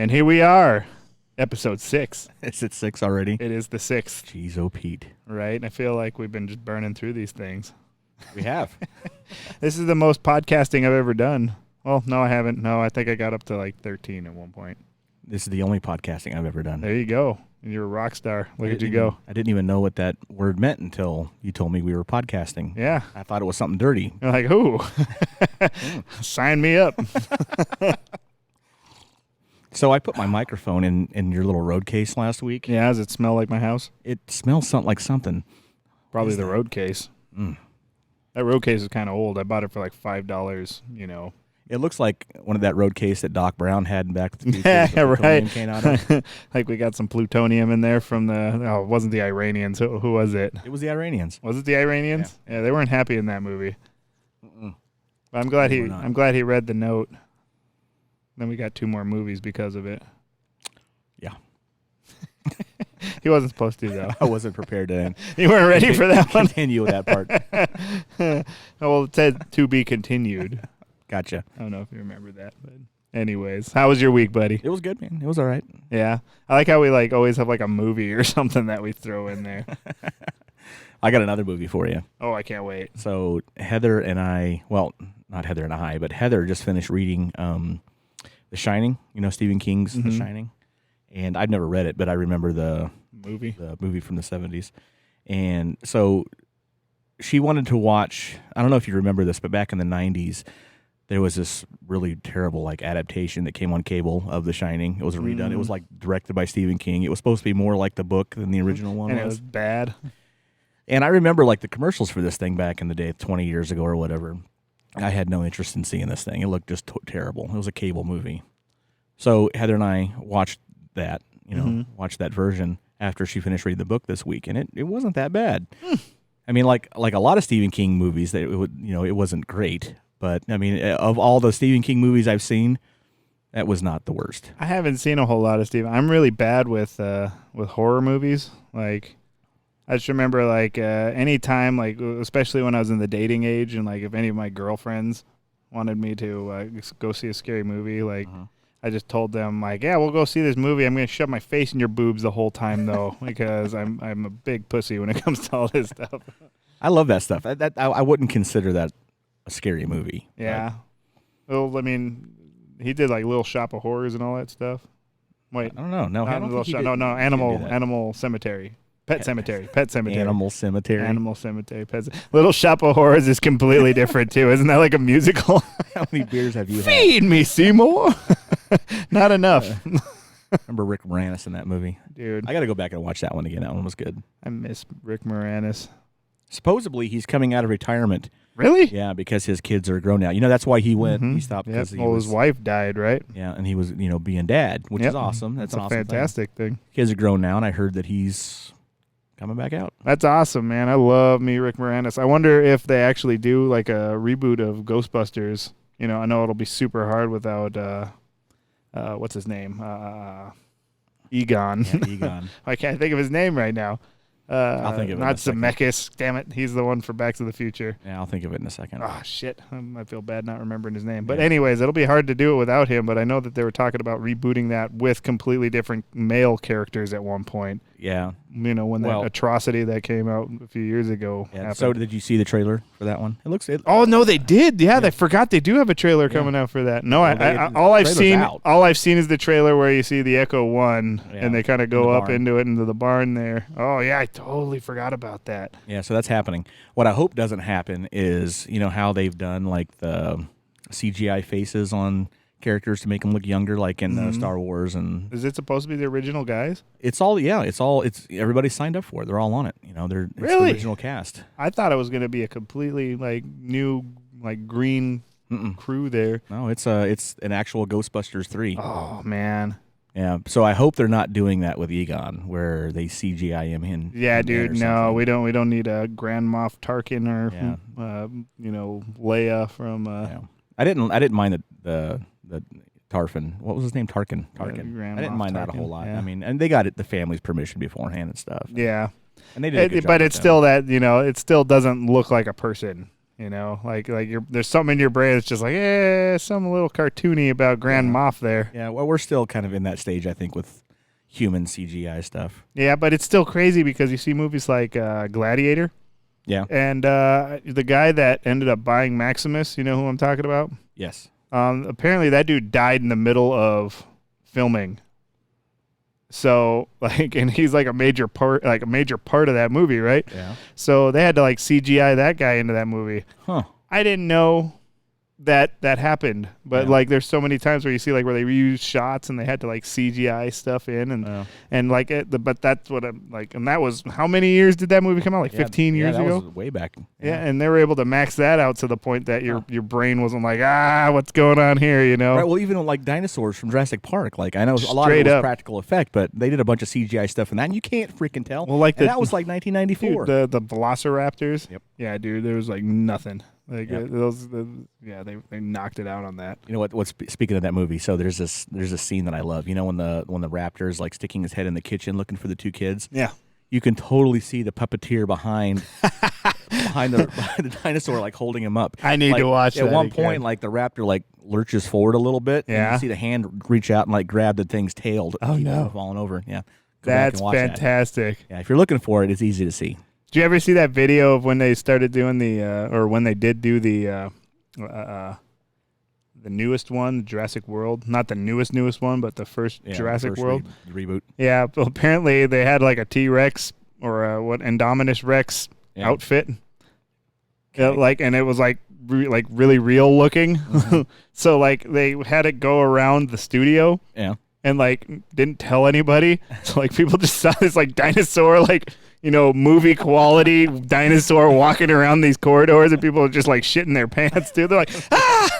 And here we are, episode 6. Is it 6 already? It is the 6th. Jeez, oh Pete. Right? And I feel like we've been just burning through these things. We have. This is the most podcasting I've ever done. Well, no, I haven't. No, I think I got up to like 13 at one point. This is the only podcasting I've ever done. There you go. You're a rock star. Look at you go. I didn't even know what that word meant until you told me we were podcasting. Yeah. I thought it was something dirty. You're like, who? Sign me up. So I put my microphone in your little road case last week. Yeah, does it smell like my house? It smells something like something. Probably the road case. Mm. That road case is kind of old. I bought it for like $5, you know. It looks like one of that road case that Doc Brown had in Back to the Future. Yeah, right. Came out of. Like we got some plutonium in there from it wasn't the Iranians. Who was it? It was the Iranians. Was it the Iranians? Yeah, they weren't happy in that movie. Mm-mm. But I'm glad he read the note. Then we got 2 more movies because of it. Yeah. He wasn't supposed to, though. I wasn't prepared to. You weren't ready for that one? Continue with that part. Well, it said to be continued. Gotcha. I don't know if you remember that. But anyways, how was your week, buddy? It was good, man. It was all right. Yeah. I like how we always have like a movie or something that we throw in there. I got another movie for you. Oh, I can't wait. So Heather and I, well, not Heather and I, but Heather just finished reading The Shining, Stephen King's The Shining. And I've never read it, but I remember the movie from the 70s. And so she wanted to watch, I don't know if you remember this, but back in the 90s, there was this really terrible adaptation that came on cable of The Shining. It was redone. It was directed by Stephen King. It was supposed to be more like the book than the original one. And it was bad. And I remember the commercials for this thing back in the day, 20 years ago or whatever. I had no interest in seeing this thing. It looked just terrible. It was a cable movie. So Heather and I watched that, watched that version after she finished reading the book this week, and it wasn't that bad. I mean, like a lot of Stephen King movies, it wasn't great. But I mean, of all the Stephen King movies I've seen, that was not the worst. I haven't seen a whole lot of Stephen. I'm really bad with horror movies. I just remember any time, especially when I was in the dating age, and if any of my girlfriends wanted me to go see a scary movie, I just told them yeah, we'll go see this movie. I'm gonna shove my face in your boobs the whole time though, because I'm a big pussy when it comes to all this stuff. I love that stuff. I wouldn't consider that a scary movie. Yeah. Well, I mean, he did Little Shop of Horrors and all that stuff. Wait, I don't know. No, Animal Cemetery. Pet Cemetery. Animal Cemetery. Little Shop of Horrors is completely different too. Isn't that like a musical? How many beers have you had? Feed me, Seymour. Not enough. Remember Rick Moranis in that movie? Dude. I got to go back and watch that one again. That one was good. I miss Rick Moranis. Supposedly he's coming out of retirement. Really? Yeah, because his kids are grown now. That's why he went. He stopped because his wife died, right? Yeah, and he was, being dad, which is awesome. That's an awesome fantastic thing. Kids are grown now, and I heard that he's coming back out. That's awesome, man. I love me Rick Moranis. I wonder if they actually do a reboot of Ghostbusters. I know it'll be super hard without what's his name? Egon. Yeah, Egon. I can't think of his name right now. I'll think of it. Not Zemeckis. Damn it. He's the one for Back to the Future. Yeah, I'll think of it in a second. Oh, shit. I feel bad not remembering his name. But anyways, it'll be hard to do it without him. But I know that they were talking about rebooting that with completely different male characters at one point. Yeah. When that atrocity that came out a few years ago happened. So did you see the trailer for that one? Oh, no, they did. Yeah, they forgot they do have a trailer coming out for that. No, all I've seen is the trailer where you see the Echo 1 and they kind of go up into the barn there. Oh, yeah, I totally forgot about that. Yeah, so that's happening. What I hope doesn't happen is, how they've done the CGI faces on characters to make them look younger, like in Star Wars. And is it supposed to be the original guys? It's everybody signed up for it. They're all on it. It's the original cast. I thought it was going to be a completely new green crew there. No, it's an actual Ghostbusters 3. Oh man. Yeah, so I hope they're not doing that with Egon, where they CGI him in. Yeah, dude. No, we don't need a Grand Moff Tarkin or Leia from. I didn't mind the Tarfin. What was his name? Tarkin. I didn't mind that a whole lot. Yeah. I mean, and they got the family's permission beforehand and stuff. Yeah, and they did. But it's still that it still doesn't look like a person. You know, like there's something in your brain that's just like, some little cartoony about Grand Moff there. Yeah, well, we're still kind of in that stage, I think, with human CGI stuff. Yeah, but it's still crazy because you see movies like Gladiator. Yeah. And the guy that ended up buying Maximus, you know who I'm talking about? Yes. Apparently that dude died in the middle of filming. So and he's like a major part of that movie, right? Yeah. So they had to like CGI that guy into that movie. Huh. I didn't know that happened, but like there's so many times where you see like where they reuse shots and they had to like CGI stuff in and like but that's what I'm like, and that was how many years did that movie come out? Like 15 years that ago? Was way back. Yeah, and they were able to max that out to the point that your brain wasn't like, what's going on here, you know? Right, well, even like dinosaurs from Jurassic Park, like I know a lot of it was practical effect, but they did a bunch of CGI stuff in that, and you can't freaking tell. Well, like that was like 1994. Dude, the Velociraptors. Yep. Yeah, dude, there was like nothing. Like they knocked it out on that. You know what? Speaking of that movie, so there's a scene that I love. You know when the raptor's like sticking his head in the kitchen looking for the two kids. Yeah, you can totally see the puppeteer behind the dinosaur, like holding him up. I need to watch that. At one point, like the raptor like lurches forward a little bit. Yeah, and you see the hand reach out and like grab the thing's tail. Oh no, falling over. Yeah, that's fantastic. Yeah, if you're looking for it, it's easy to see. Did you ever see that video of when they started doing or when they did do the newest one, Jurassic World? Not the newest one, but the first Jurassic World reboot. Yeah, well, apparently they had like a T-Rex or a Indominus Rex outfit. Okay. And it was like really real looking. Mm-hmm. So like they had it go around the studio. Yeah. And like didn't tell anybody. So like people just saw this like dinosaur movie quality dinosaur walking around these corridors, and people are just like shitting their pants, dude. They're like,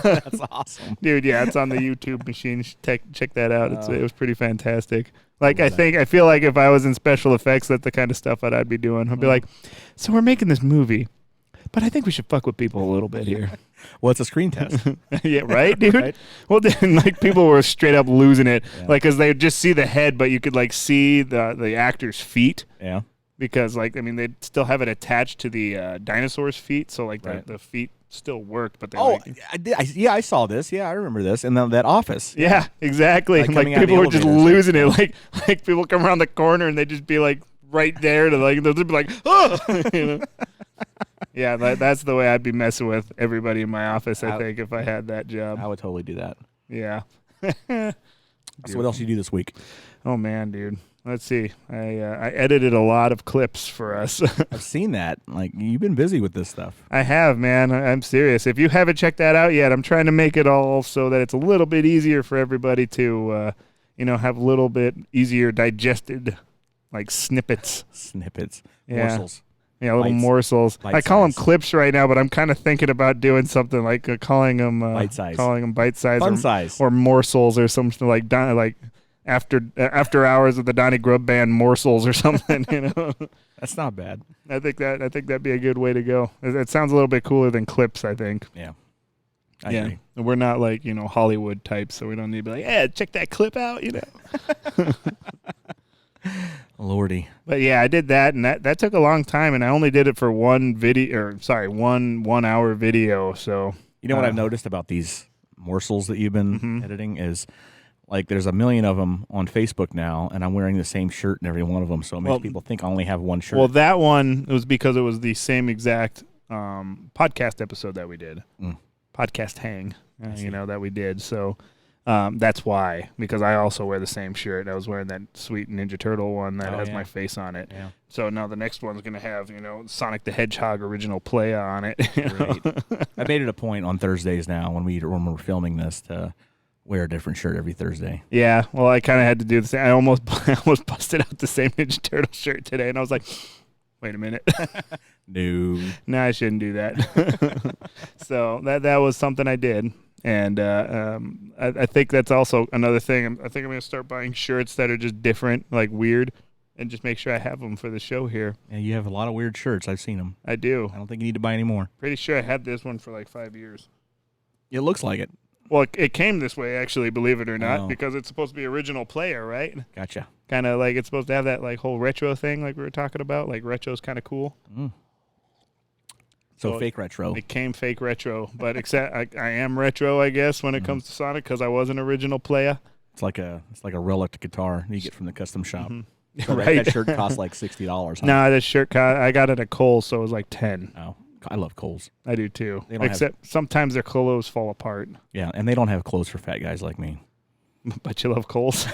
That's awesome. Dude, yeah, it's on the YouTube machine. Check that out. It was pretty fantastic. Like, I feel like if I was in special effects, that's the kind of stuff that I'd be doing. I'd be like, so we're making this movie, but I think we should fuck with people a little bit here. Well, it's a screen test. Yeah, right, dude? Right? Well, then, people were straight up losing it. Yeah. Because they would just see the head, but you could, see the actor's feet. Yeah. Because, they'd still have it attached to the dinosaur's feet, so, the feet still worked. But I saw this. Yeah, I remember this. And that office. Yeah, exactly. People were just losing it. Like, people come around the corner, and they'd just be, right there to, they'll just be like, oh! You know? Yeah, that's the way I'd be messing with everybody in my office, I think, if I had that job. I would totally do that. Yeah. So what else did you do this week? Oh, man, dude. Let's see. I edited a lot of clips for us. I've seen that. You've been busy with this stuff. I have, man. I'm serious. If you haven't checked that out yet, I'm trying to make it all so that it's a little bit easier for everybody to, have a little bit easier digested, snippets. Yeah. Morsels. Yeah, little morsels. I call them clips right now, but I'm kind of thinking about doing something calling them bite size, fun size, or morsels, or something like after hours of the Donny Grubb Band morsels or something. That's not bad. I think that'd be a good way to go. It sounds a little bit cooler than clips, I think. Yeah, I agree. We're not Hollywood types, so we don't need to be check that clip out, Lordy. But yeah, I did that, and that took a long time, and I only did it for one 1 hour video. So what I've noticed about these morsels that you've been editing is there's a million of them on Facebook now, and I'm wearing the same shirt in every one of them, so it makes people think I only have one shirt. Well, that one was because it was the same exact podcast episode that we did, podcast hang, that we did. So. That's why, because I also wear the same shirt. I was wearing that sweet Ninja Turtle one that has my face on it. Yeah. So now the next one's going to have, Sonic the Hedgehog original playa on it. Great. I made it a point on Thursdays now when we're filming this to wear a different shirt every Thursday. Yeah, well, I kind of had to do the same. I almost busted out the same Ninja Turtle shirt today, and I was like, wait a minute. No, I shouldn't do that. So that was something I did. And I think that's also another thing. I think I'm going to start buying shirts that are just different, weird, and just make sure I have them for the show here. Yeah, you have a lot of weird shirts. I've seen them. I do. I don't think you need to buy any more. Pretty sure I had this one for 5 years. It looks like it. Well, it came this way, actually, believe it or not, because it's supposed to be original player, right? Gotcha. Kind of it's supposed to have that whole retro thing we were talking about. Retro's kind of cool. So fake retro. It came fake retro, but except I am retro, I guess, when it comes to Sonic because I was an original player. It's like a relic guitar you get from the custom shop. Mm-hmm. So Right. that shirt costs like $60. Huh? No, this shirt I got it at Kohl's, so it was like 10. Oh, I love Kohl's. I do too. They don't Except sometimes their clothes fall apart. Yeah, and they don't have clothes for fat guys like me. But you love Kohl's.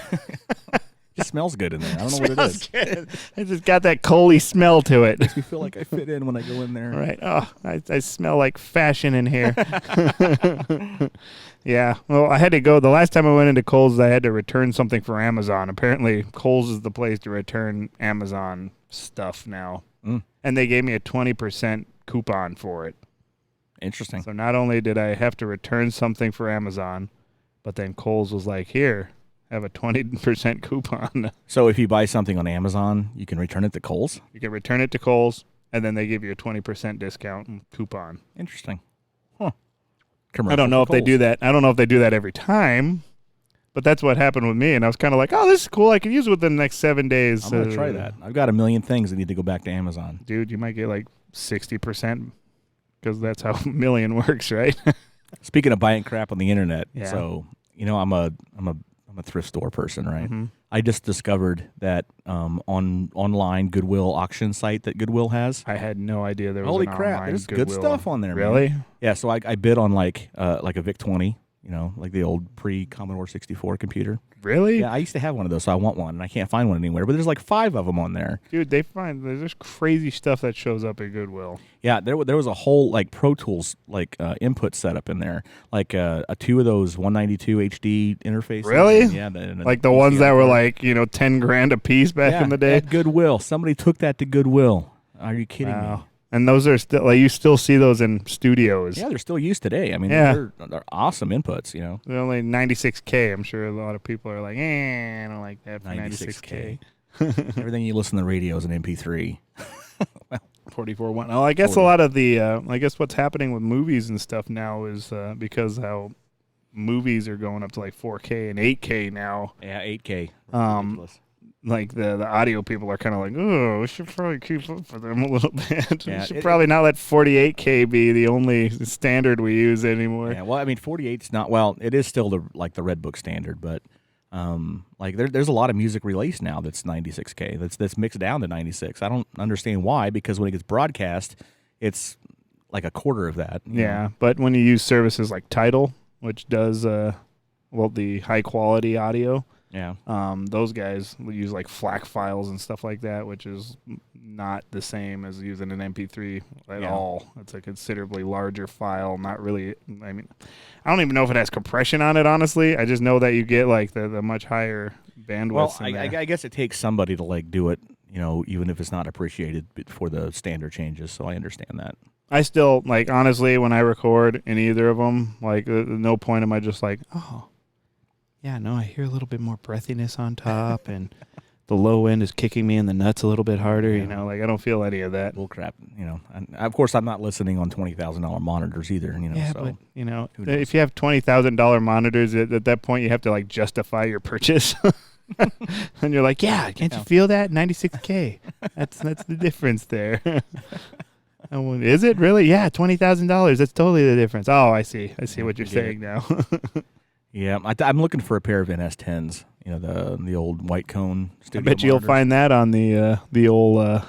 It smells good in there. I don't know what it is. Good. It just got that coaly smell to it. Makes me feel like I fit in when I go in there. Right. Oh, I smell like fashion in here. Yeah. Well, I had to go. The last time I went into Kohl's, I had to return something for Amazon. Apparently, Kohl's is the place to return Amazon stuff now. And they gave me a 20% coupon for it. Interesting. So not only did I have to return something for Amazon, but then Kohl's was like, here, have a 20% coupon. So if you buy something on Amazon, you can return it to Kohl's? You can return it to Kohl's, and then they give you a 20% discount and coupon. Interesting. Huh. I don't know if they do that. I don't know if they do that every time, but that's what happened with me. And I was kind of like, oh, this is cool. I can use it within the next 7 days. I'm going to try that. I've got a million things that need to go back to Amazon. Dude, you might get like 60% because that's how a million works, right? Speaking of buying crap on the internet, Yeah. so, I'm a thrift store person, right? Mm-hmm. I just discovered that online Goodwill auction site that Goodwill has. I had no idea there was Holy an crap, online there's Goodwill. good stuff on there, Really? man. Yeah, so I bid on like a VIC-20, like the old pre-Commodore 64 computer. Really? Yeah, I used to have one of those, so I want one, and I can't find one anywhere. But there's like 5 of them on there. Dude, there's crazy stuff that shows up at Goodwill. Yeah, there was a whole like Pro Tools input setup in there, like 2 of those 192 HD interfaces. Really? Yeah, Like the ones that were like, $10,000 a piece back in the day. At Goodwill. Somebody took that to Goodwill. Are you kidding me? And those are still like you still see those in studios. Yeah, they're still used today. I mean, Yeah. they're awesome inputs. They're only 96K. I'm sure a lot of people are like, I don't like that for 96K. Everything you listen to the radio is an MP3. 44.1. Oh, I guess a lot of the what's happening with movies and stuff now is because how movies are going up to like 4K and 8K now. Yeah, 8K. Ridiculous. Like the audio people are kind of like, oh, we should probably keep up for them a little bit. Yeah, we should probably not let 48K be the only standard we use anymore. Yeah, well, I mean, 48's not, well, it is still the Red Book standard, but there's a lot of music released now that's 96K. That's mixed down to 96. I don't understand why, because when it gets broadcast, it's like a quarter of that. Yeah, but when you use services like Tidal, which does the high quality audio. Yeah. Those guys will use like FLAC files and stuff like that, which is not the same as using an MP3 at all. It's a considerably larger file. Not really. I mean, I don't even know if it has compression on it, honestly. I just know that you get like the much higher bandwidth. Well, I guess it takes somebody to like do it, even if it's not appreciated before the standard changes. So I understand that. I still, like, honestly, when I record in either of them, like, at no point am I just like, oh, yeah, no, I hear a little bit more breathiness on top, and the low end is kicking me in the nuts a little bit harder. Like I don't feel any of that. Bull crap. And of course, I'm not listening on $20,000 monitors either. Yeah, so but if you have $20,000 monitors, at that point you have to like justify your purchase, and you're like, yeah, can't you feel that 96K? That's the difference there. Is it really? Yeah, $20,000. That's totally the difference. Oh, I see what you're saying now. Yeah, I'm looking for a pair of NS10s. The old white cone studio. I bet you'll find that on the old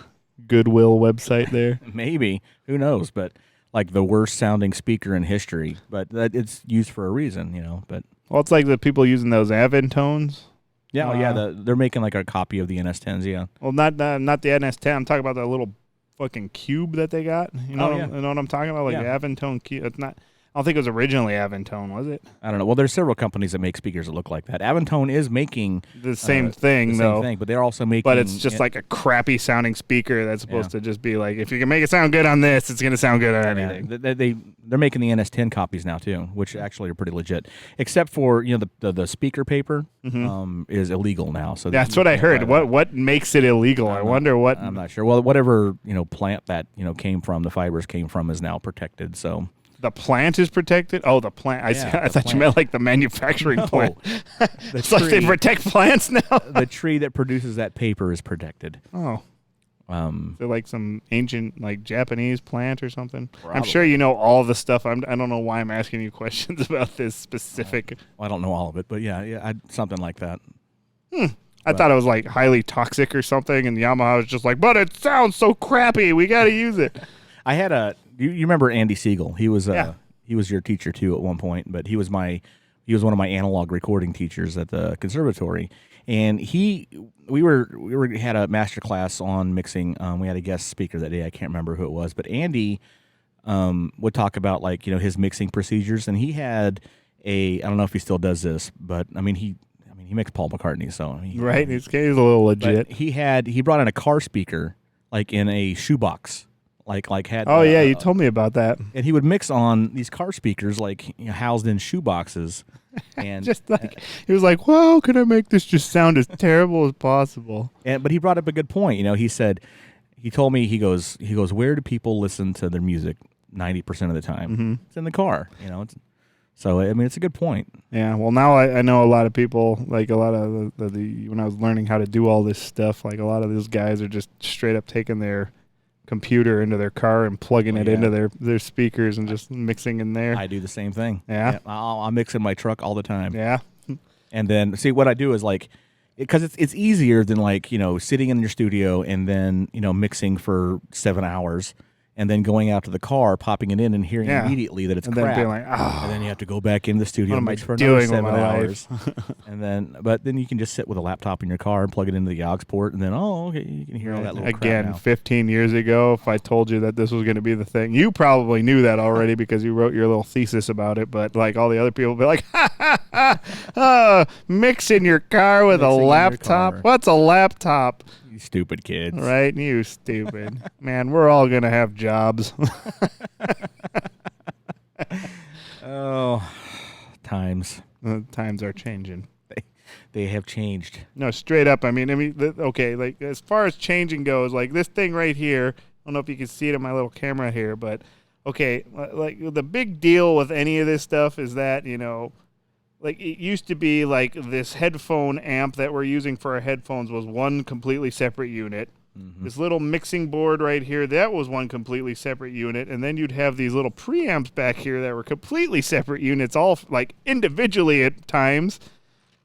Goodwill website there. Maybe, who knows? But like the worst sounding speaker in history. But that it's used for a reason, But it's like the people using those Aventones. Yeah, they're making like a copy of the NS10s. Yeah. Well, not the NS10. I'm talking about that little fucking cube that they got. You know what I'm talking about? Like the Aventone cube. It's not. I don't think it was originally Aventone, was it? I don't know. Well, there's several companies that make speakers that look like that. Aventone is making the same thing, but they're also making. But it's just like a crappy sounding speaker that's supposed to just be like, if you can make it sound good on this, it's going to sound good on anything. They're making the NS10 copies now too, which actually are pretty legit. Except for the speaker paper is illegal now. So that's what I heard. What makes it illegal? I wonder what. I'm not sure. Well, whatever plant that came from, the fibers came from, is now protected. So. The plant is protected? Oh, the plant. I thought you meant like the manufacturing plant. It's like they protect plants now? The tree that produces that paper is protected. Oh. Is it like some ancient, like Japanese plant or something? Probably. I'm sure you know all the stuff. I don't know why I'm asking you questions about this specific. Well, I don't know all of it, but yeah, something like that. I thought it was like highly toxic or something, and Yamaha was just like, but it sounds so crappy. We got to use it. I had you remember Andy Siegel? He was Yeah. he was your teacher too at one point, but he was one of my analog recording teachers at the conservatory, and we had a master class on mixing. We had a guest speaker that day. I can't remember who it was, but Andy would talk about like his mixing procedures, and he had I don't know if he still does this, but he mixed Paul McCartney, so Right, he's a little legit. But he brought in a car speaker like in a shoebox. Oh yeah, you told me about that. And he would mix on these car speakers like housed in shoe boxes, and just like he was like, "Well, can I make this just sound as terrible as possible?" But he brought up a good point. He told me he goes, where do people listen to their music 90% of the time? Mm-hmm. It's in the car. So it's a good point. Yeah. Well, now I know a lot of people, like a lot of the when I was learning how to do all this stuff, like a lot of those guys are just straight up taking their computer into their car and plugging it into their speakers and just mixing in there. I do the same thing. Yeah. I'll mix in my truck all the time. Yeah. And then see what I do is like, because it's easier than like sitting in your studio and then mixing for 7 hours and then going out to the car, popping it in and hearing immediately that it's and crap. then being like, oh, and then you have to go back in the studio and mix for another doing with 7 my hours. But then you can just sit with a laptop in your car and plug it into the aux port, and then okay, you can hear all that little crap now. 15 years ago, if I told you that this was going to be the thing, you probably knew that already because you wrote your little thesis about it. But like all the other people would be like, mix in your car with a laptop. What's a laptop? You stupid kids. Right? You stupid. Man, we're all going to have jobs. Oh, times. Times are changing. They have changed. No, straight up. Okay, like as far as changing goes, like this thing right here, I don't know if you can see it in my little camera here, but okay, like the big deal with any of this stuff is that, like it used to be like this headphone amp that we're using for our headphones was one completely separate unit. Mm-hmm. This little mixing board right here, that was one completely separate unit. And then you'd have these little preamps back here that were completely separate units, all like individually at times.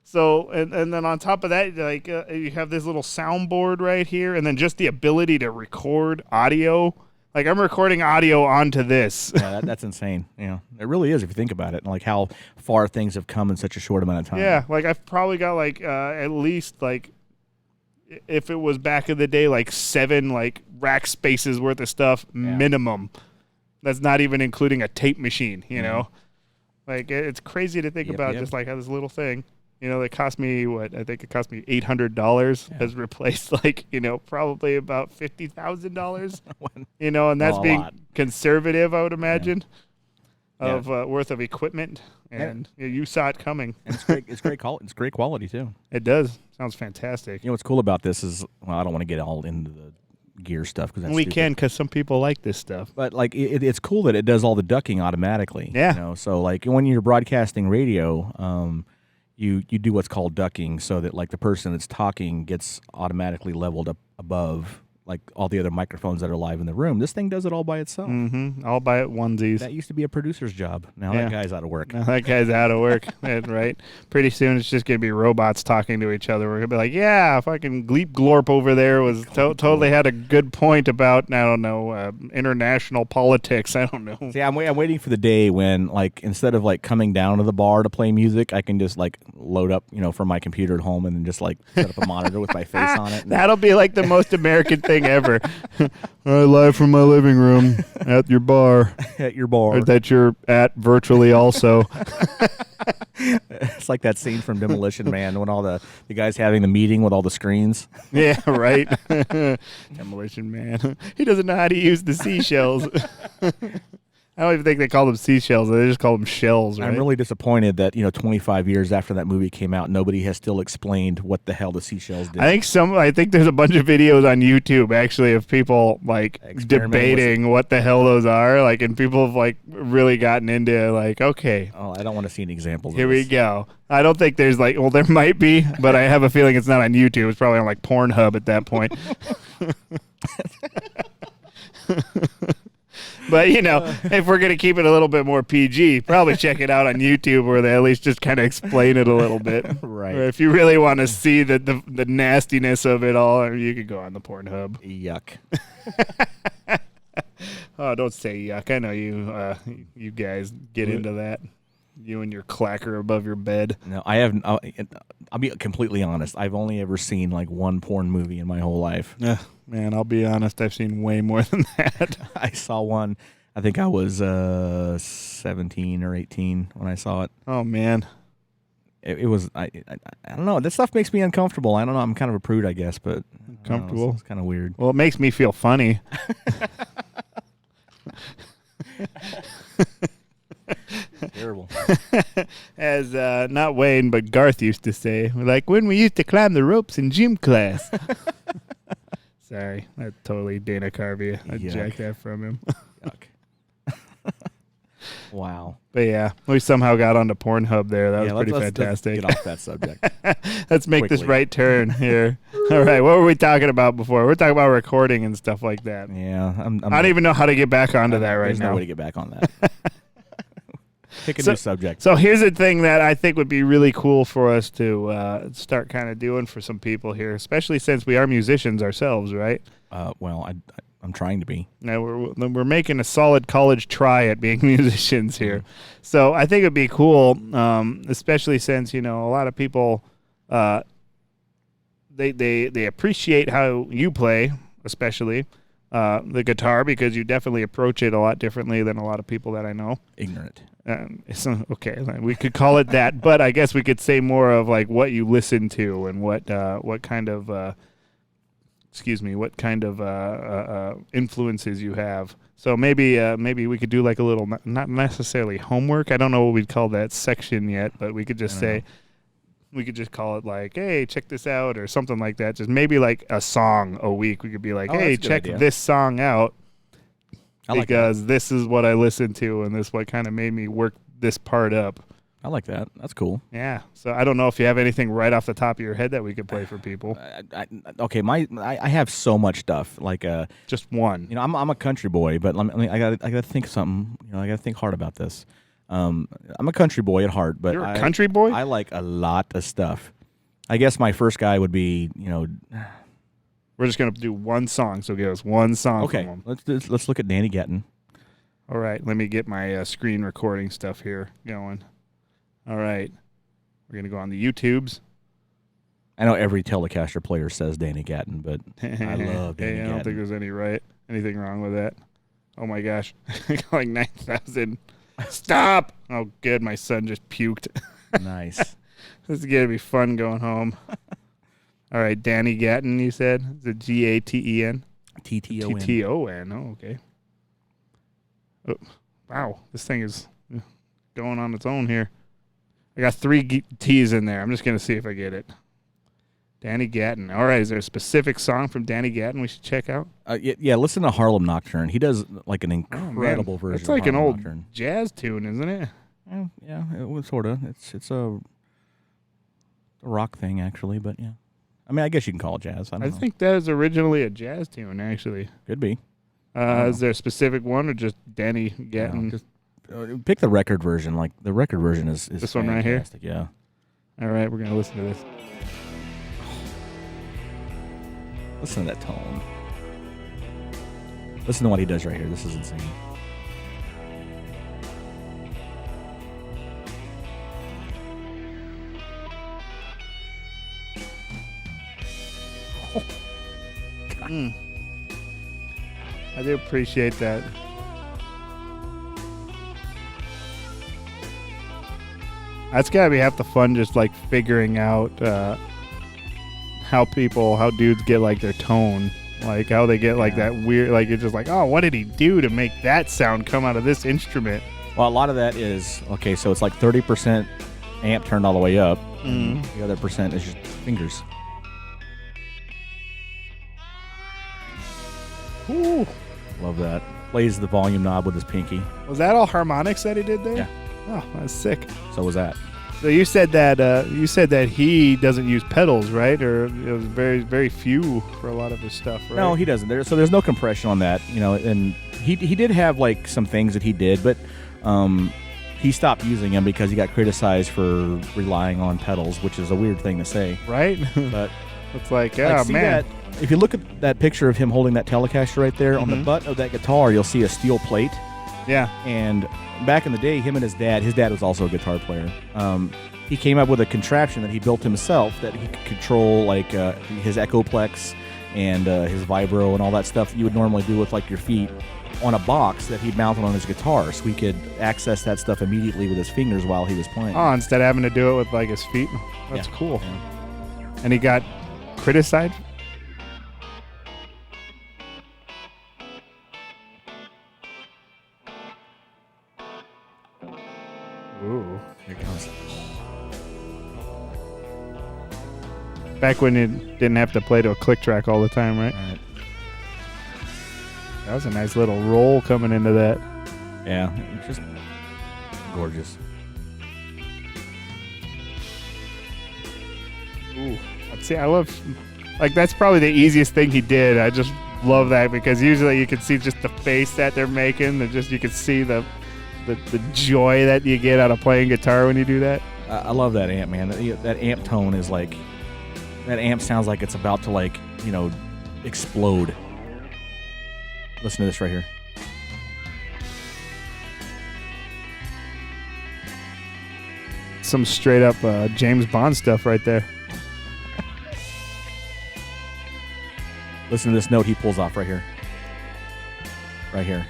So, and then on top of that, like you have this little soundboard right here, and then just the ability to record audio. Like I'm recording audio onto this. Yeah, that's insane. It really is if you think about it, and like how far things have come in such a short amount of time. Yeah, like I've probably got like at least like, if it was back in the day, like 7 like rack spaces worth of stuff minimum. That's not even including a tape machine. Like it's crazy to think about just like how this little thing. That cost me I think it cost me $800 has replaced like, probably about $50,000, and that's being conservative, I would imagine, of worth of equipment. And you saw it coming. And it's great quality too. It does. Sounds fantastic. What's cool about this is, well, I don't want to get all into the gear stuff because some people like this stuff. But like it's cool that it does all the ducking automatically. Yeah. So like when you're broadcasting radio, you do what's called ducking, so that like the person that's talking gets automatically leveled up above like all the other microphones that are live in the room. This thing does it all by itself. Mm-hmm. All by it onesies. That used to be a producer's job. Now that guy's out of work. Now that guy's out of work. Right? Pretty soon it's just going to be robots talking to each other. We're going to be like, yeah, fucking Gleep Glorp over there was totally had a good point about, I don't know, international politics. I don't know. See, I'm waiting for the day when, like, instead of like coming down to the bar to play music, I can just like load up, from my computer at home and then just like set up a monitor with my face on it. That'll be like the most American thing ever. All right, live from my living room at your bar. At your bar. Or that you're at virtually also. It's like that scene from Demolition Man when all the guys having the meeting with all the screens. Yeah, right. Demolition Man. He doesn't know how to use the seashells. I don't even think they call them seashells. They just call them shells, right? I'm really disappointed that, 25 years after that movie came out, nobody has still explained what the hell the seashells did. I think there's a bunch of videos on YouTube, actually, of people, like, debating what the hell those are. Like, and people have, like, really gotten into, like, okay. Oh, I don't want to see any examples Here of this. we go. I don't think there's, like, well, there might be, but I have a feeling it's not on YouTube. It's probably on, like, Pornhub at that point. But, if we're going to keep it a little bit more PG, probably check it out on YouTube where they at least just kind of explain it a little bit. Right. Or if you really want to see the nastiness of it all, you could go on the Pornhub. Yuck. Oh, don't say yuck. I know you guys get into that. You and your clacker above your bed. No, I have. I'll be completely honest. I've only ever seen like one porn movie in my whole life. Man, I'll be honest. I've seen way more than that. I saw one. I think I was 17 or 18 when I saw it. Oh man, it was. I don't know. This stuff makes me uncomfortable. I don't know. I'm kind of a prude, I guess, but comfortable. It's kind of weird. Well, it makes me feel funny. Terrible. As not Wayne, but Garth used to say, like when we used to climb the ropes in gym class. Sorry, I totally Dana Carvey. I jacked that from him. Yuck. Wow. But yeah, we somehow got onto Pornhub there. That was pretty fantastic. Let's get off that subject. Let's make this right turn here. All right, what were we talking about before? We're talking about recording and stuff like that. Yeah. I don't even know how to get back onto that right now. There's no way to get back on that. Pick a new subject. So here's the thing that I think would be really cool for us to start kind of doing for some people here, especially since we are musicians ourselves, right? Well, I'm trying to be. Now we're making a solid college try at being musicians here. So I think it'd be cool, especially since, a lot of people, they appreciate how you play, especially the guitar, because you definitely approach it a lot differently than a lot of people that I know. Ignorant. Okay, we could call it that, but I guess we could say more of like what you listen to and what kind of influences you have. So maybe we could do like a little, not necessarily homework. I don't know what we'd call that section yet, but we could just say, we could just call it like, hey, check this out or something like that. Just maybe like a song a week. We could be like, hey, check this song out. Because this is what I listened to, and this what kind of made me work this part up. I like that. That's cool. Yeah. So I don't know if you have anything right off the top of your head that we could play for people. I have so much stuff. Like just one. I'm a country boy, but I gotta think something. I gotta think hard about this. I'm a country boy at heart, but you're a country boy. I like a lot of stuff. I guess my first guy would be We're just gonna do one song, so give us one song. Okay, from let's look at Danny Gatton. All right, let me get my screen recording stuff here going. All right, we're gonna go on the YouTubes. I know every Telecaster player says Danny Gatton, but I love Danny Gatton. I don't think there's anything wrong with that. Oh my gosh, like 9,000. Stop! Oh, good, my son just puked. Nice. This is gonna be fun going home. All right, Danny Gatton, you said? Is it Gaten? Tton. Tton. Oh, okay. Oh, wow, this thing is going on its own here. I got 3 T's in there. I'm just going to see if I get it. Danny Gatton. All right, is there a specific song from Danny Gatton we should check out? Yeah, listen to Harlem Nocturne. He does like an incredible version. It's like of an old Nocturne. Jazz tune, isn't it? Yeah, it was sort of. It's a rock thing, actually, but yeah. I mean, I guess you can call it jazz. I think that is originally a jazz tune, actually. Could be. Is there a specific one or just Danny Gatton? Just pick the record version. Like the record version is this fantastic. One right here? Yeah. All right, we're going to listen to this. Listen to that tone. Listen to what he does right here. This is insane. I do appreciate that. That's gotta be half the fun, just like figuring out how dudes get like their tone, like how they get like that weird, like you're just like, oh, what did he do to make that sound come out of this instrument? Well, a lot of that is okay. So it's like 30% amp turned all the way up. Mm-hmm. The other percent is just fingers. Ooh. Love that. Plays the volume knob with his pinky. Was that all harmonics that he did there? Yeah. Oh, that's sick. So was that. So you said that he doesn't use pedals, right? Or it was very, very few for a lot of his stuff, right? No, he doesn't. There's no compression on that, and he did have like some things that he did, but he stopped using them because he got criticized for relying on pedals, which is a weird thing to say. Right? But it's like, man. That, if you look at that picture of him holding that Telecaster right there, on the butt of that guitar, you'll see a steel plate. Yeah. And back in the day, him and his dad was also a guitar player. He came up with a contraption that he built himself that he could control, like his Echoplex and his vibro and all that stuff that you would normally do with like your feet, on a box that he'd mounted on his guitar, so he could access that stuff immediately with his fingers while he was playing. Oh, instead of having to do it with like his feet. That's cool. Yeah. And he got criticized. Ooh, here it comes. Back when you didn't have to play to a click track all the time, right? Right. That was a nice little roll coming into that. Yeah, it's just gorgeous. Ooh, see, I love, like, that's probably the easiest thing he did. I just love that because usually you can see just the face that they're making, and just you can see the joy that you get out of playing guitar when you do that. I love that amp, man. That amp tone is like, that amp sounds like it's about to, like, explode. Listen to this right here. Some straight up James Bond stuff right there. Listen to this note he pulls off right here. Right here.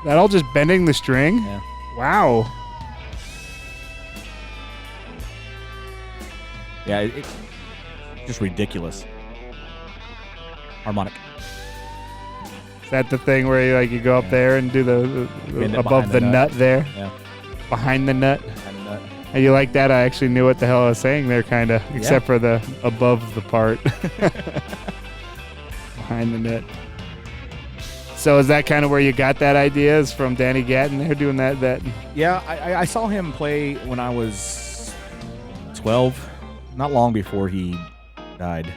That all just bending the string? Yeah. Wow. Yeah, it's just ridiculous. Harmonic. Is that the thing where you go up there and do the above the nut there? Yeah. Behind the nut? Behind the nut. And you like that? I actually knew what the hell I was saying there, kind of, except for the above the part. Behind the nut. So is that kind of where you got that idea? Is from Danny Gatton there doing that? Yeah, I saw him play when I was 12, not long before he died.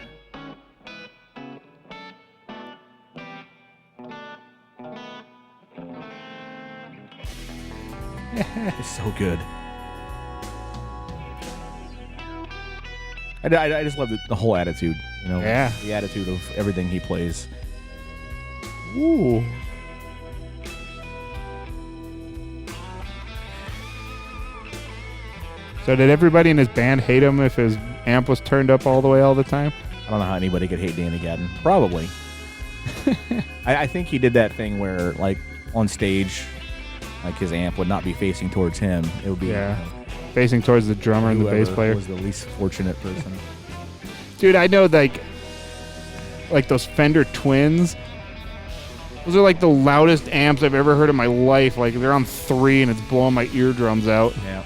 It's so good. I just love the whole attitude, Yeah. The attitude of everything he plays. Ooh. So did everybody in his band hate him if his amp was turned up all the way all the time? I don't know how anybody could hate Danny Gatton. Probably. I think he did that thing where, like, on stage, like, his amp would not be facing towards him. It would be facing towards the drummer and the bass player. Was the least fortunate person. Dude, I know, like those Fender Twins. Those are like the loudest amps I've ever heard in my life. Like, they're on 3 and it's blowing my eardrums out. Yeah.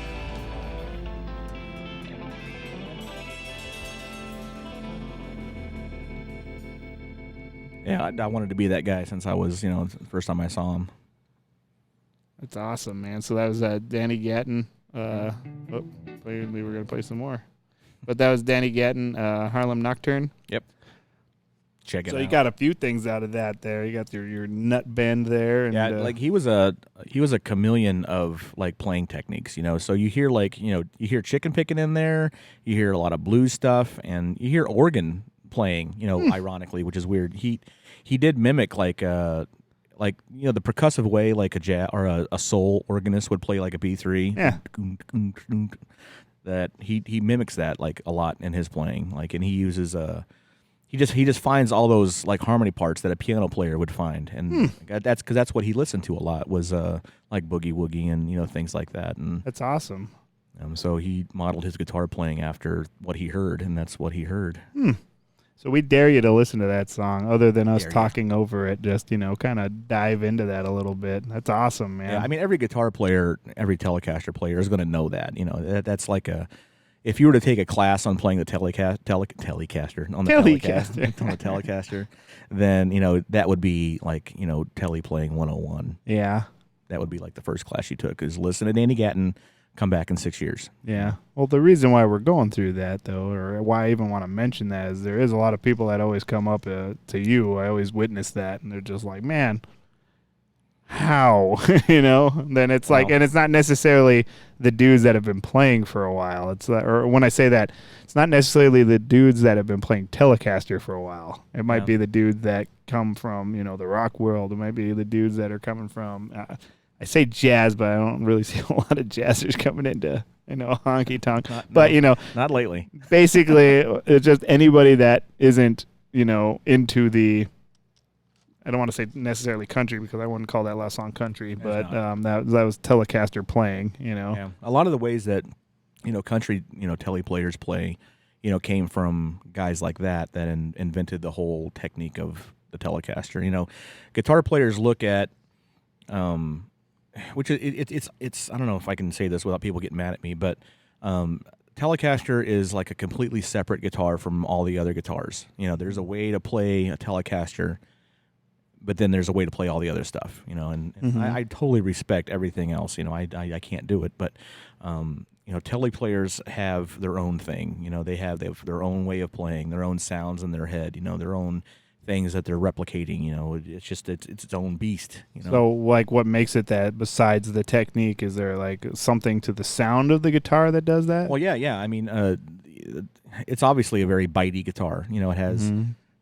Yeah, I wanted to be that guy since I was, the first time I saw him. That's awesome, man. So that was Danny Gatton. We were going to play some more. But that was Danny Gatton, Harlem Nocturne. Yep. Check it out. So you got a few things out of that there. You got your nut bend there. And, yeah, like he was a chameleon of, like, playing techniques, So you hear, like, you hear chicken picking in there. You hear a lot of blues stuff, and you hear organ playing, ironically, which is weird. He did mimic the percussive way, like a jazz or a soul organist would play, like a B3. Yeah. That he mimics that, like, a lot in his playing, like, and he uses he just finds all those, like, harmony parts that a piano player would find, and that's because that's what he listened to a lot was like boogie woogie and things like that, and that's awesome. So he modeled his guitar playing after what he heard, and that's what he heard. So we dare you to listen to that song, other than us talking over it. Just kind of dive into that a little bit. That's awesome, man. Yeah, I mean, every guitar player, every Telecaster player is going to know that. That's like if you were to take a class on playing the Telecaster on the Telecaster, then that would be like Tele playing 101. Yeah, that would be like the first class you took is listen to Danny Gatton. Come back in 6 years. Yeah. Well, the reason why we're going through that, though, or why I even want to mention that, is there is a lot of people that always come up to you. I always witness that, and they're just like, man, how? Then it's like, and it's not necessarily the dudes that have been playing for a while. It's or when I say that, it's not necessarily the dudes that have been playing Telecaster for a while. It might be the dudes that come from, the rock world. It might be the dudes that are coming from... I say jazz, but I don't really see a lot of jazzers coming into honky tonk. Not lately. Basically, it's just anybody that isn't into the. I don't want to say necessarily country because I wouldn't call that last song country, but that was Telecaster playing. Yeah. A lot of the ways that country tele players play, came from guys like that invented the whole technique of the Telecaster. Guitar players look at. Which it's I don't know if I can say this without people getting mad at me, but Telecaster is like a completely separate guitar from all the other guitars. There's a way to play a Telecaster, but then there's a way to play all the other stuff. And I totally respect everything else. I can't do it, but tele players have their own thing. They have their own way of playing, their own sounds in their head. Their own things that they're replicating. It's just it's its own beast. So, like, what makes it that besides the technique? Is there like something to the sound of the guitar that does that? Well, yeah. I mean, it's obviously a very bitey guitar. It has,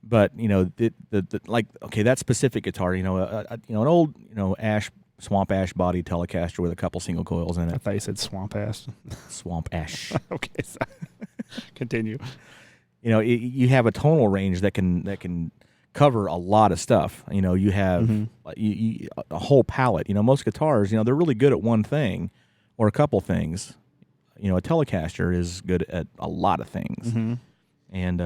but that specific guitar. An old swamp ash body Telecaster with a couple single coils in it. I thought you said swamp ash. Swamp ash. Okay, so continue. You have a tonal range that can cover a lot of stuff. You have a whole palette. Most guitars, they're really good at one thing or a couple things. A Telecaster is good at a lot of things, and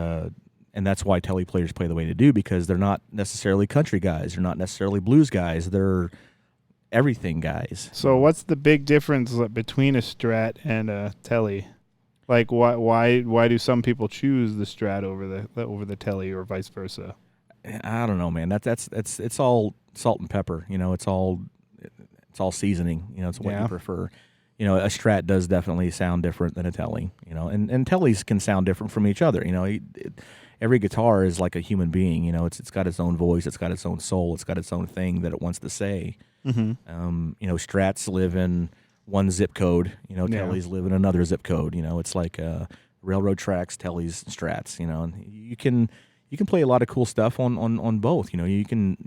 that's why tele players play the way they do, because they're not necessarily country guys, they're not necessarily blues guys, they're everything guys. So what's the big difference between a Strat and a Tele? Like why do some people choose the Strat over the Tele or vice versa? I don't know, man. It's all salt and pepper. It's all seasoning. It's what you prefer. A Strat does definitely sound different than a Tele. And Teles can sound different from each other. Every guitar is like a human being. It's got its own voice. It's got its own soul. It's got its own thing that it wants to say. Strats live in one zip code. Teles live in another zip code. It's like railroad tracks, Teles, Strats. And you can play a lot of cool stuff on both. You can.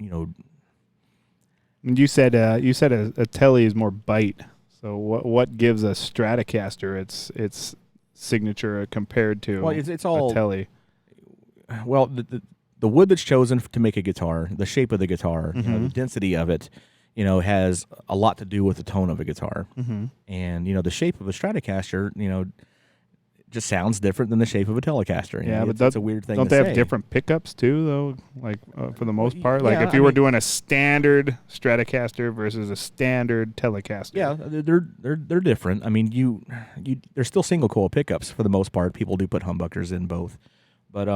You said a Tele is more bite. So what gives a Stratocaster its signature compared to it's all a Tele? Well, the wood that's chosen to make a guitar, the shape of the guitar, the density of it, has a lot to do with the tone of a guitar. And the shape of a Stratocaster, just sounds different than the shape of a Telecaster. But that's a weird thing. Don't they have different pickups too, though? Like for the most part, like if you were doing a standard Stratocaster versus a standard Telecaster. Yeah, they're different. I mean, they're still single coil pickups for the most part. People do put humbuckers in both, but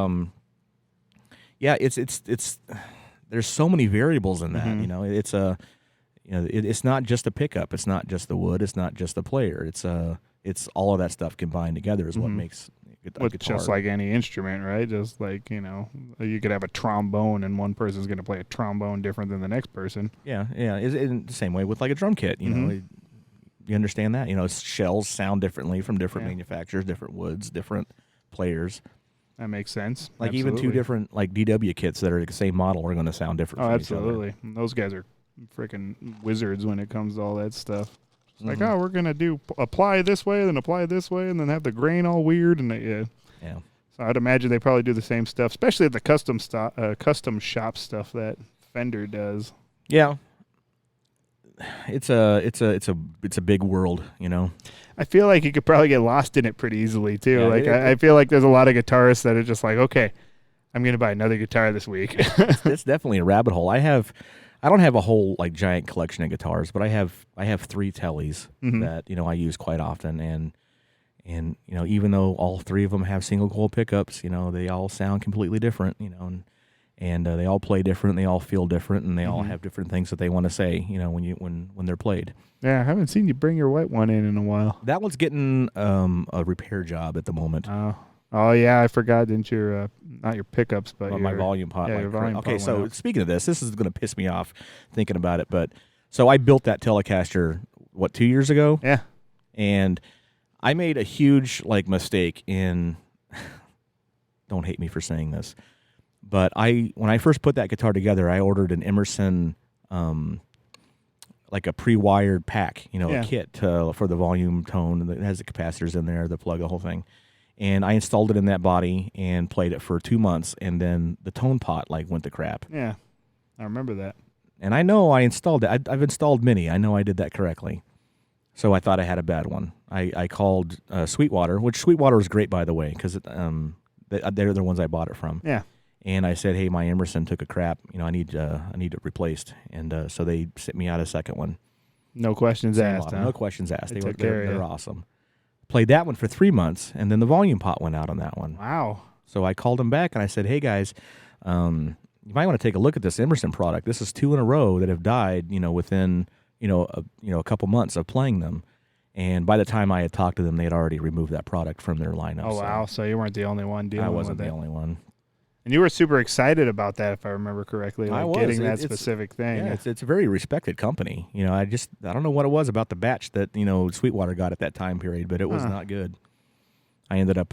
it's there's so many variables in that. It's not just a pickup. It's not just the wood. It's not just the player. It's all of that stuff combined together is what makes a guitar. Just like any instrument, right? Just like, you could have a trombone and one person's going to play a trombone different than the next person. Yeah. It's in the same way with like a drum kit, you understand that? Shells sound differently from different manufacturers, different woods, different players. That makes sense. Like absolutely. Even two different like DW kits that are the same model are going to sound different from absolutely. each other. Those guys are freaking wizards when it comes to all that stuff. Like, we're going to apply this way, then apply this way, and then have the grain all weird. And So I'd imagine they probably do the same stuff, especially the custom shop stuff that Fender does. Yeah. It's a big world, I feel like you could probably get lost in it pretty easily too. I feel like there's a lot of guitarists that are just like, okay, I'm going to buy another guitar this week. It's definitely a rabbit hole. I don't have a whole like giant collection of guitars, but I have 3 Teles that I use quite often, and And, even though all three of them have single coil pickups, they all sound completely different, and they all play different, they all feel different, and they all have different things that they want to say, when they're played. Yeah, I haven't seen you bring your white one in a while. That one's getting a repair job at the moment. Oh yeah, I forgot. Didn't your not your pickups, but my volume pot. Yeah, your volume pot. Okay, so speaking of this is going to piss me off thinking about it, but so I built that Telecaster 2 years ago? Yeah, and I made a huge mistake in. Don't hate me for saying this, but when I first put that guitar together, I ordered an Emerson, a pre-wired pack, a kit for the volume tone that has the capacitors in there, the plug, the whole thing. And I installed it in that body and played it for 2 months, and then the tone pot went to crap. Yeah, I remember that. And I know I installed it. I've installed many. I know I did that correctly. So I thought I had a bad one. I called Sweetwater, which Sweetwater is great, by the way, because they're the ones I bought it from. Yeah. And I said, hey, my Emerson took a crap. I need it replaced. And so they sent me out a second one. No questions asked. Huh? No questions asked. They're awesome. Played that one for 3 months, and then the volume pot went out on that one. Wow. So I called them back, and I said, hey, guys, you might want to take a look at this Emerson product. This is 2 in a row that have died, within a couple months of playing them. And by the time I had talked to them, they had already removed that product from their lineup. Oh, wow. So you weren't the only one dealing with it. I wasn't the only one. And you were super excited about that, if I remember correctly, I was. Getting that specific thing. Yeah, it's a very respected company. I don't know what it was about the batch that, Sweetwater got at that time period, but it was not good. I ended up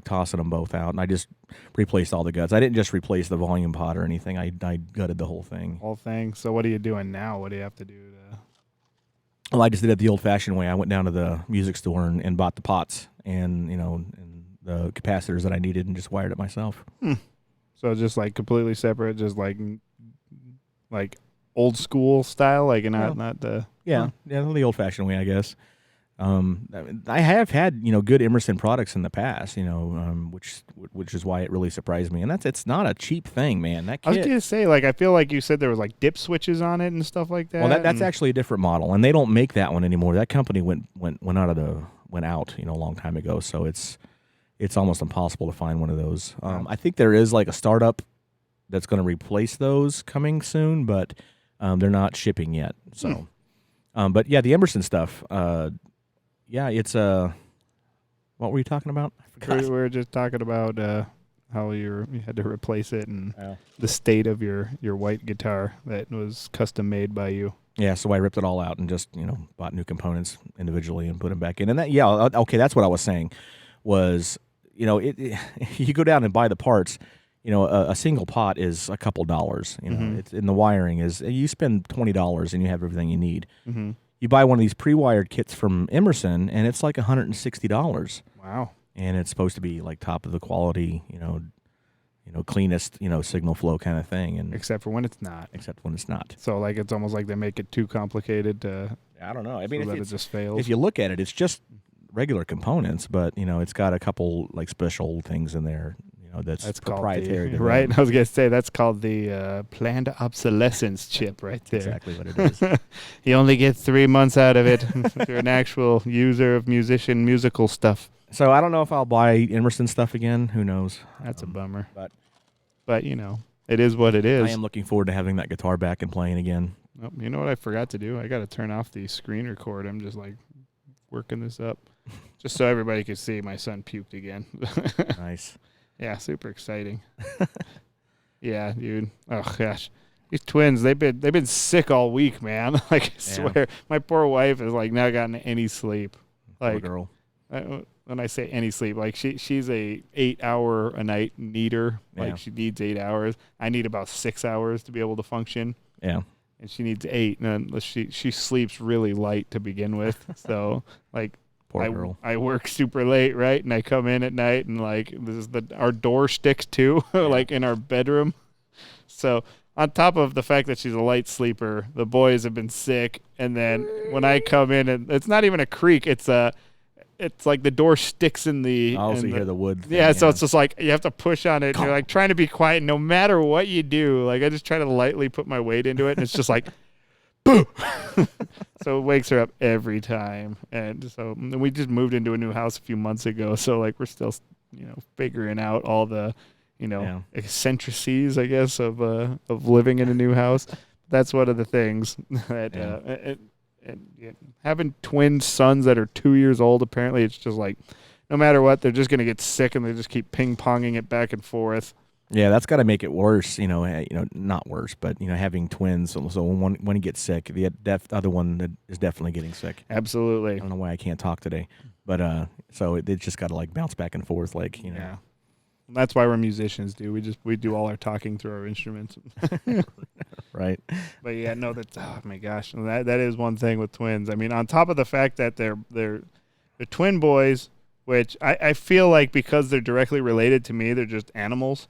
tossing them both out, and I just replaced all the guts. I didn't just replace the volume pot or anything. I gutted the whole thing. Whole thing. So what are you doing now? What do you have to do to... Well, I just did it the old-fashioned way. I went down to the music store and bought the pots and and the capacitors that I needed and just wired it myself. So just completely separate, just like old school style, not the... Yeah, the old-fashioned way, I guess. I have had good Emerson products in the past, which is why it really surprised me. And it's not a cheap thing, man. That kit, I was gonna say, I feel like you said there was dip switches on it and stuff like that. Well, that's actually a different model, and they don't make that one anymore. That company went out a long time ago, so it's almost impossible to find one of those. I think there is a startup that's going to replace those coming soon, but they're not shipping yet. So, but yeah, the Emerson stuff. Yeah, it's what were you talking about? I forgot. We were just talking about how you had to replace it and the state of your white guitar that was custom made by you. Yeah, so I ripped it all out and just bought new components individually and put them back in. And that okay, that's what I was saying. Was you go down and buy the parts. A single pot is a couple dollars. It's in the wiring is you spend $20 and you have everything you need. Mm-hmm. You buy one of these pre-wired kits from Emerson, and it's $160. Wow! And it's supposed to be top of the quality, cleanest, signal flow kind of thing. And except for when it's not. So it's almost like they make it too complicated to. I don't know. I mean, it just fails. If you look at it, it's just regular components, but it's got a couple special things in there. That's proprietary. Right? I was going to say that's called the planned obsolescence chip right there. Exactly what it is. You only get 3 months out of it if you're an actual user of musical stuff. So I don't know if I'll buy Emerson stuff again. Who knows? That's a bummer. But it is what it is. I am looking forward to having that guitar back and playing again. Oh, you know what I forgot to do? I got to turn off the screen record. I'm just working this up just so everybody could see my son puked again. Nice. Yeah, super exciting. Yeah, dude. Oh gosh, these twins, they've been sick all week, man. I swear, my poor wife has now gotten any sleep. Poor girl. When I say any sleep, she's a 8-hour a night needer. She needs 8 hours. I need about 6 hours to be able to function. Yeah. And she needs 8, and then she sleeps really light to begin with. So Poor girl. I work super late, right? And I come in at night, and this is our door sticks too, in our bedroom. So on top of the fact that she's a light sleeper, the boys have been sick. And then when I come in, and it's not even a creak, it's like the door sticks in the. Oh, so you hear the wood thing, yeah, so it's just you have to push on it. And you're trying to be quiet. No matter what you do, I just try to lightly put my weight into it, and it's just So it wakes her up every time. And so we just moved into a new house a few months ago. So like we're still, figuring out all the, eccentricities, I guess, of living in a new house. That's one of the things that having twin sons that are 2 years old. Apparently, it's just like no matter what, they're just gonna get sick, and they just keep ping-ponging it back and forth. Yeah, that's got to make it worse. Not worse, but having twins. So when he gets sick, the other one is definitely getting sick. Absolutely. I don't know why I can't talk today, but so it's just got to like bounce back and forth, like Yeah. That's why we're musicians, dude. We do all our talking through our instruments. Right. But yeah, no, oh my gosh, that is one thing with twins. I mean, on top of the fact that they're twin boys, which I feel like because they're directly related to me, they're just animals.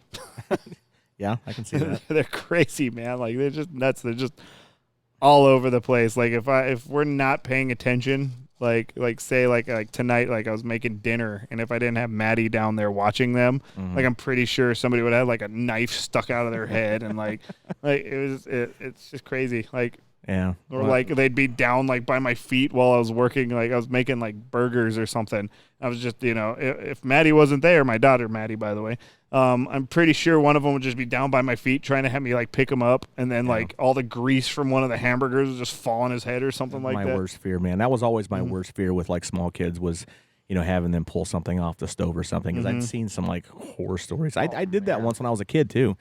Yeah, I can see that. They're crazy, man. Like they're just nuts. They're just all over the place. Like if we're not paying attention, like say like tonight, like I was making dinner, and if I didn't have Maddie down there watching them, like I'm pretty sure somebody would have like a knife stuck out of their head, and like it's just crazy. Like. Yeah. Or like they'd be down like by my feet while I was working, like I was making like burgers or something. I was just, if Maddie wasn't there, my daughter Maddie, by the way, I'm pretty sure one of them would just be down by my feet trying to have me like pick him up, and then like all the grease from one of the hamburgers would just fall on his head or something like that. My worst fear, man. That was always my worst fear with like small kids was, having them pull something off the stove or something, because I'd seen some like horror stories. I did that once when I was a kid too.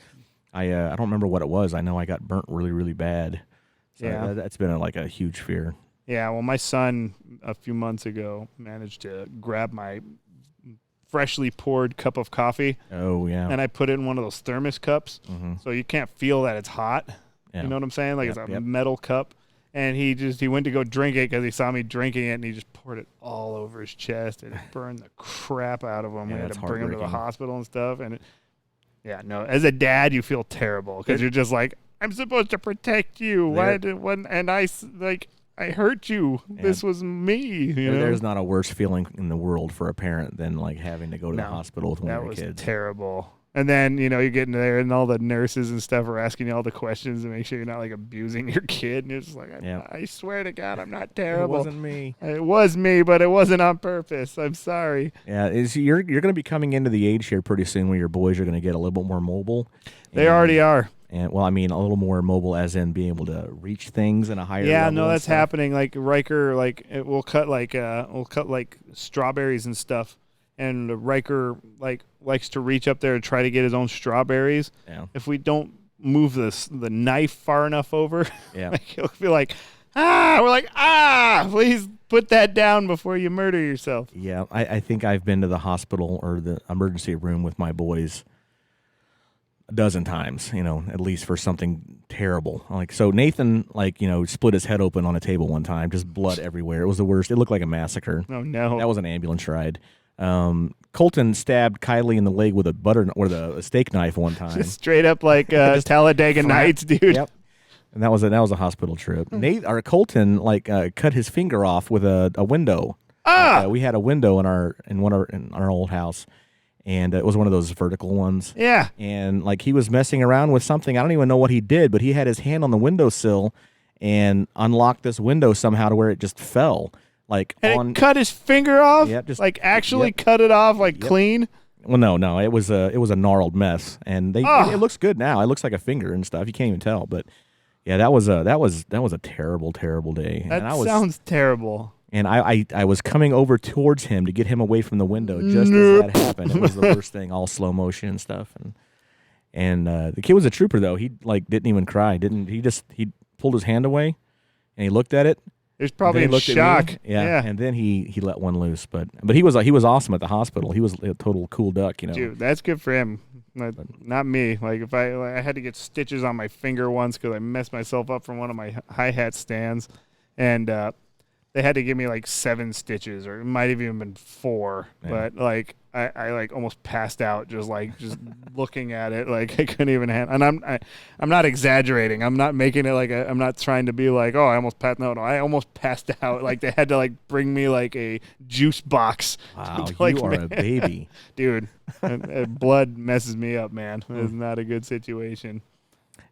I don't remember what it was. I know I got burnt really, really bad. So that's been like a huge fear. Yeah, well, my son a few months ago managed to grab my freshly poured cup of coffee. Oh, yeah. And I put it in one of those thermos cups, so you can't feel that it's hot. Yeah. You know what I'm saying? Like it's a metal cup. And he went to go drink it because he saw me drinking it, and he just poured it all over his chest, and it burned the crap out of him. We had to bring him to the hospital and stuff. And as a dad, you feel terrible because you're just like, I'm supposed to protect you. I hurt you. This was me. There's not a worse feeling in the world for a parent than like having to go to the hospital with one of your kids. That was terrible. And then, you get in there and all the nurses and stuff are asking you all the questions to make sure you're not like abusing your kid. And you're just like, I swear to God, I'm not terrible. It wasn't me. It was me, but it wasn't on purpose. I'm sorry. Yeah, you're going to be coming into the age here pretty soon where your boys are going to get a little bit more mobile. They already are. And a little more mobile, as in being able to reach things in a higher level. Yeah, no, that's happening. Like Riker, we'll cut strawberries and stuff, and Riker likes to reach up there and try to get his own strawberries. Yeah. If we don't move the knife far enough over, he'll be like, we're like, please put that down before you murder yourself. Yeah, I think I've been to the hospital or the emergency room with my boys a dozen times, at least for something terrible. So Nathan, split his head open on a table one time, just blood everywhere. It was the worst. It looked like a massacre. Oh no. That was an ambulance ride. Colton stabbed Kylie in the leg with a steak knife one time. Just straight up like Talladega Nights, dude. Yep. And that was a hospital trip. Colton cut his finger off with a window. We had a window in our old house. And it was one of those vertical ones. Yeah. And he was messing around with something. I don't even know what he did, but he had his hand on the windowsill and unlocked this window somehow to where it just fell. It cut his finger off? Yeah, just cut it off clean? Well, no, it was a gnarled mess, and it looks good now. It looks like a finger and stuff. You can't even tell, but yeah, that was a terrible, terrible day. Sounds terrible. And I was coming over towards him to get him away from the window just as that happened. It was the worst thing, all slow motion and stuff. And the kid was a trooper though. He didn't even cry. He pulled his hand away and he looked at it. He was probably in shock. Yeah. And then he let one loose. But he was awesome at the hospital. He was a total cool duck, Dude, that's good for him. Not me. If I had to get stitches on my finger once because I messed myself up from one of my hi-hat stands, and they had to give me 7 stitches, or it might have even been 4. Yeah. But I almost passed out just looking at it. I couldn't even handle. And I'm not exaggerating. I'm not making it I'm not trying to be I almost passed. No, I almost passed out. They had to bring me a juice box. Wow, you are a baby, dude. Blood messes me up, man. It's not a good situation.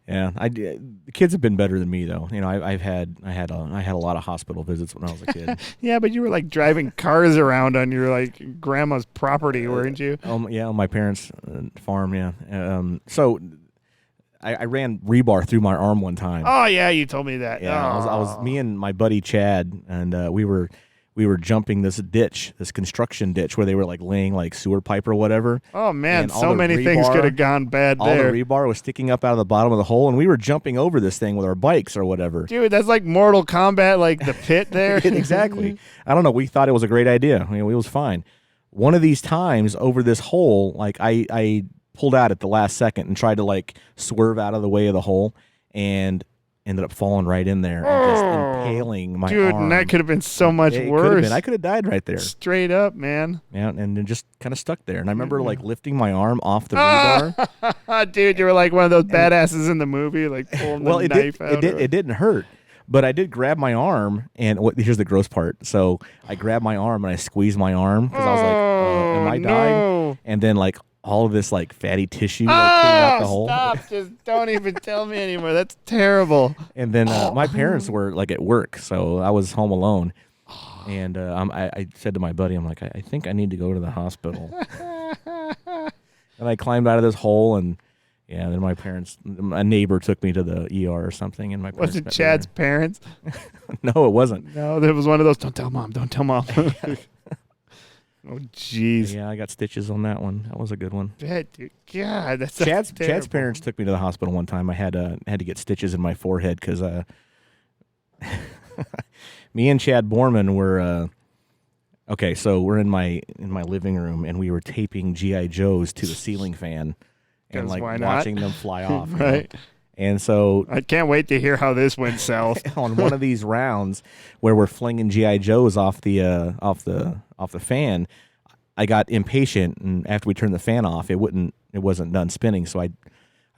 Yeah, the kids have been better than me though. You know, I had a lot of hospital visits when I was a kid. Yeah, but you were like driving cars around on your like grandma's property, weren't you? Yeah, on my parents' farm. Yeah. So I ran rebar through my arm one time. Oh yeah, you told me that. Yeah, I was me and my buddy Chad, and we were jumping this ditch, this construction ditch where they were like laying like sewer pipe or whatever. Oh man, so many things could have gone bad there. All the rebar was sticking up out of the bottom of the hole, and we were jumping over this thing with our bikes or whatever. Dude, that's like Mortal Kombat, like the pit there. Exactly. I don't know. We thought it was a great idea. I mean, it was fine. One of these times over this hole, like I pulled out at the last second and tried to like swerve out of the way of the hole, and ended up falling right in there and just impaling my arm. Dude, and that could have been so much worse. I could have died right there. Straight up, man. Yeah, and then just kind of stuck there. And I remember like lifting my arm off the rebar. Dude, you were like one of those badasses in the movie, like pulling the knife out. It didn't hurt. But I did grab my arm, and here's the gross part. So I grabbed my arm and I squeezed my arm because I was like, am I dying? And then like all of this like fatty tissue like, came out the hole. Stop! Just don't even tell me anymore. That's terrible. And then my parents were like at work, so I was home alone. And I said to my buddy, I'm like, I think I need to go to the hospital. And I climbed out of this hole, and yeah, then a neighbor took me to the ER or something. And my parents was it Chad's parents? No, it wasn't. No, there was one of those. Don't tell mom. Don't tell mom. Oh, jeez. Yeah, I got stitches on that one. That was a good one. Dude, God, that's Chad's parents took me to the hospital one time. I had to get stitches in my forehead because me and Chad Borman were okay. So we're in my living room, and we were taping GI Joes to the ceiling fan, and like watching them fly off. Right. You know? And so I can't wait to hear how this went south. On one of these rounds where we're flinging GI Joes off the fan, I got impatient, and after we turned the fan off, it wasn't done spinning. So I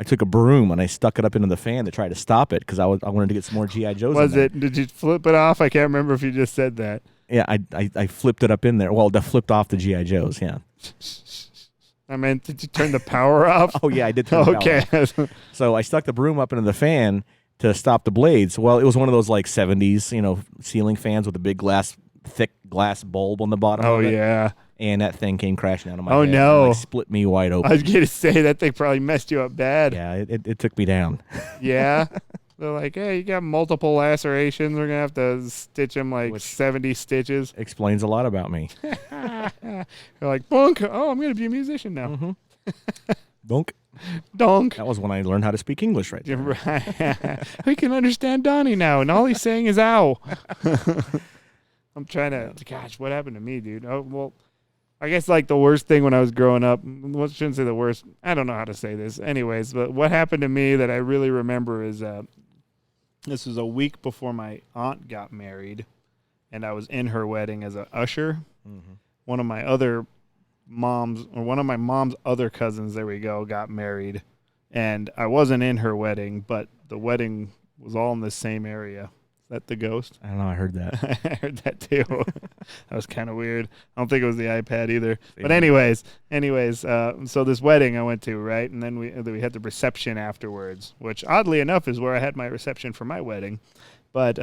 took a broom and I stuck it up into the fan to try to stop it because I wanted to get some more GI Joes. Did you flip it off? I can't remember if you just said that. Yeah, I flipped it up in there. Well, I flipped off the GI Joes. Yeah. I meant, did you turn the power off? Oh, yeah, I did turn the power off. So I stuck the broom up into the fan to stop the blades. Well, it was one of those like 70s, ceiling fans with a big thick glass bulb on the bottom of it. Yeah. And that thing came crashing out of my head. Oh, no. And, like, split me wide open. I was going to say that thing probably messed you up bad. Yeah, it took me down. Yeah. They're like, hey, you got multiple lacerations. We're going to have to stitch them like 70 stitches. Explains a lot about me. They're like, bonk. Oh, I'm going to be a musician now. Mm-hmm. Donk. Donk. That was when I learned how to speak English right there. Right. We can understand Donny now, and all he's saying is ow. I'm trying to, gosh, what happened to me, dude? Oh, well, I guess like the worst thing when I was growing up, well, I shouldn't say the worst. I don't know how to say this. Anyways, but what happened to me that I really remember is this was a week before my aunt got married, and I was in her wedding as an usher. Mm-hmm. One of my mom's other cousins, there we go, got married, and I wasn't in her wedding, but the wedding was all in the same area. Is that the ghost? I don't know. I heard that. I heard that too. That was kind of weird. I don't think it was the iPad either. But anyways, so this wedding I went to, right? And then we had the reception afterwards, which oddly enough is where I had my reception for my wedding. But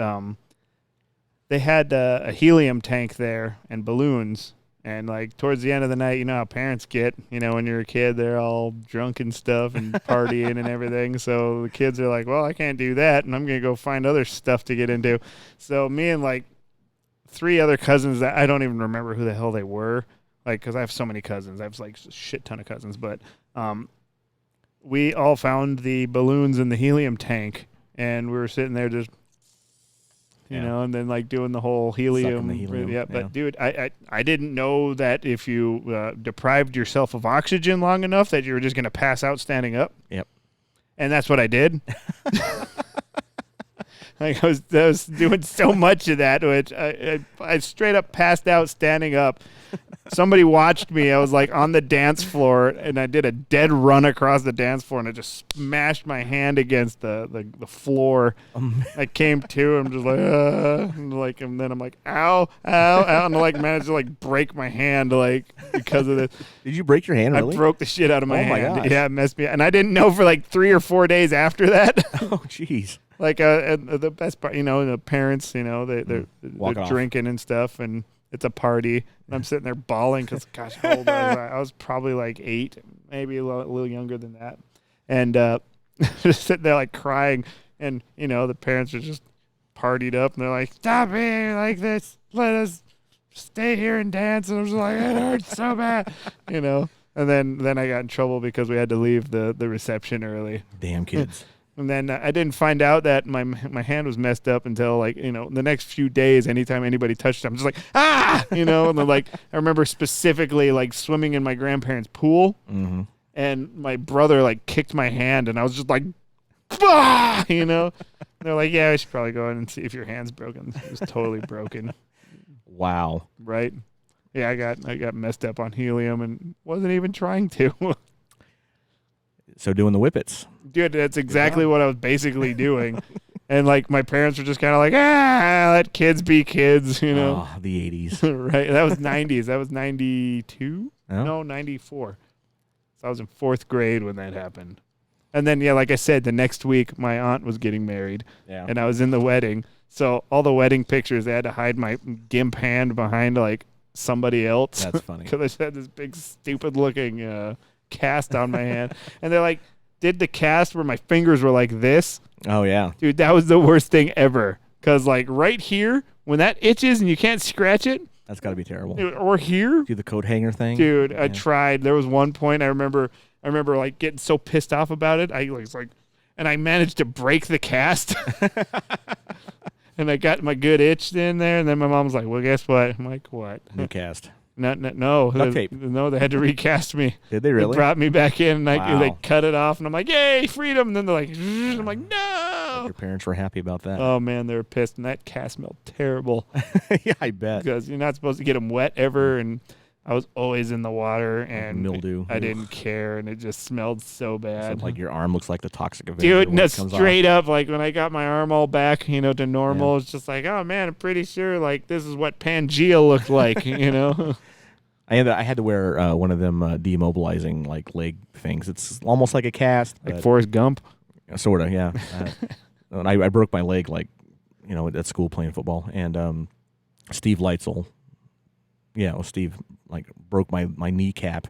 they had a helium tank there and balloons. And like towards the end of the night, you know how parents get, when you're a kid, they're all drunk and stuff and partying and everything. So the kids are like, well, I can't do that, and I'm going to go find other stuff to get into. So me and like 3 other cousins that I don't even remember who the hell they were, like, because I have so many cousins. I have like a shit ton of cousins. But we all found the balloons in the helium tank, and we were sitting there just and then like doing the whole helium. Yeah, but dude, I didn't know that if you deprived yourself of oxygen long enough that you were just going to pass out standing up. Yep. And that's what I did. Like I was doing so much of that, which I straight up passed out standing up. somebody watched me. I was like on the dance floor, and I did a dead run across the dance floor, and I just smashed my hand against the floor. I came to, I'm just and then I'm like, ow, ow, ow, and I like managed to like break my hand like because of this. Did you break your hand? Really? I broke the shit out of my hand. Oh my gosh. Yeah, it messed me up, and I didn't know for like 3 or 4 days after that. Oh, jeez. Like the best part, the parents, they're drinking and stuff, and it's a party. And I'm sitting there bawling because, gosh, how old was I? I was probably like 8, maybe a little younger than that, and just sitting there like crying. And the parents are just partied up, and they're like, "Stop being like this. Let us stay here and dance." And I was like, "It hurts so bad," And then I got in trouble because we had to leave the reception early. Damn kids. And then I didn't find out that my hand was messed up until the next few days. Anytime anybody touched it, I'm just like, ah, and then like I remember specifically like swimming in my grandparents' pool, and my brother like kicked my hand, and I was just like, bah, They're like, yeah, we should probably go in and see if your hand's broken. It was totally broken. Wow. Right? Yeah, I got messed up on helium and wasn't even trying to. So doing the whippets. Dude, that's exactly what I was basically doing. And like my parents were just kind of like, let kids be kids, Oh, the 80s. Right. That was 90s. That was 92? Oh. No, 94. So I was in 4th grade when that happened. And then, yeah, like I said, the next week my aunt was getting married. Yeah. And I was in the wedding. So all the wedding pictures, they had to hide my gimp hand behind like somebody else. That's funny. Because I just had this big stupid looking cast on my hand. And they're like, did the cast where my fingers were like this. Oh, yeah. Dude, that was the worst thing ever. Because, like, right here, when that itches and you can't scratch it. That's got to be terrible. Dude, or here. Do the coat hanger thing. Dude, yeah. I tried. There was one point I remember, like, getting so pissed off about it. And I managed to break the cast. And I got my good itch in there. And then my mom was like, well, guess what? I'm like, what? New cast. No. Duct tape. No, they had to recast me. Did they really? They brought me back in, and wow. they cut it off, and I'm like, yay, freedom. And then they're like, I'm like, no. Your parents were happy about that. Oh, man, they were pissed, and that cast smelled terrible. Yeah, I bet. Because you're not supposed to get them wet ever, and I was always in the water, and mildew. I didn't care, and it just smelled so bad. So, like your arm looks like the Toxic Avenger. Dude, no, straight up, like when I got my arm all back, to normal, It's just like, oh, man, I'm pretty sure, like, this is what Pangea looked like, I had to wear one of them demobilizing like leg things. It's almost like a cast, like Forrest Gump, sort of. Yeah, and I broke my leg like at school playing football, and Steve Leitzel, Steve like broke my kneecap.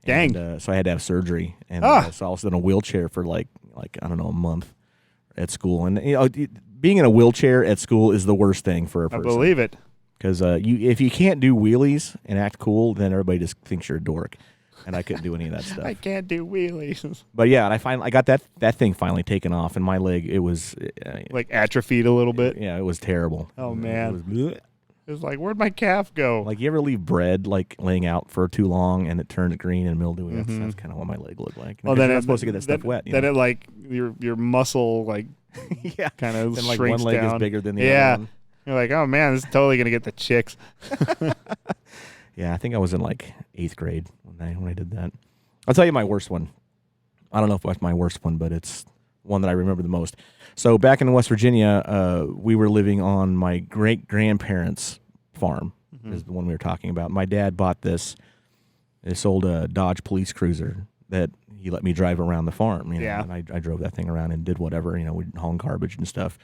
Dang! And, so I had to have surgery, and so I was in a wheelchair for like I don't know, a month at school, and being in a wheelchair at school is the worst thing for a person. I believe it. Because if you can't do wheelies and act cool, then everybody just thinks you're a dork. And I couldn't do any of that stuff. I can't do wheelies. But yeah, and I got that thing finally taken off, and my leg, it was like atrophied a little bit. Yeah, it was terrible. Oh man, it was like, where'd my calf go? Like, you ever leave bread like laying out for too long and it turns green and mildewy? Mm-hmm. That's kind of what my leg looked like. Well, then you're not supposed to get that stuff wet. Then it like your muscle like yeah, kind of then, like shrinks one leg down. is bigger than the other one. You're like, oh man, this is totally gonna get the chicks. Yeah, I think I was in like 8th grade when I did that. I'll tell you my worst one. I don't know if it's my worst one, but it's one that I remember the most. So back in West Virginia, we were living on my great grandparents' farm. Is the one we were talking about. My dad bought this old Dodge police cruiser that he let me drive around the farm. Yeah, and I drove that thing around and did whatever. We'd haul garbage and stuff.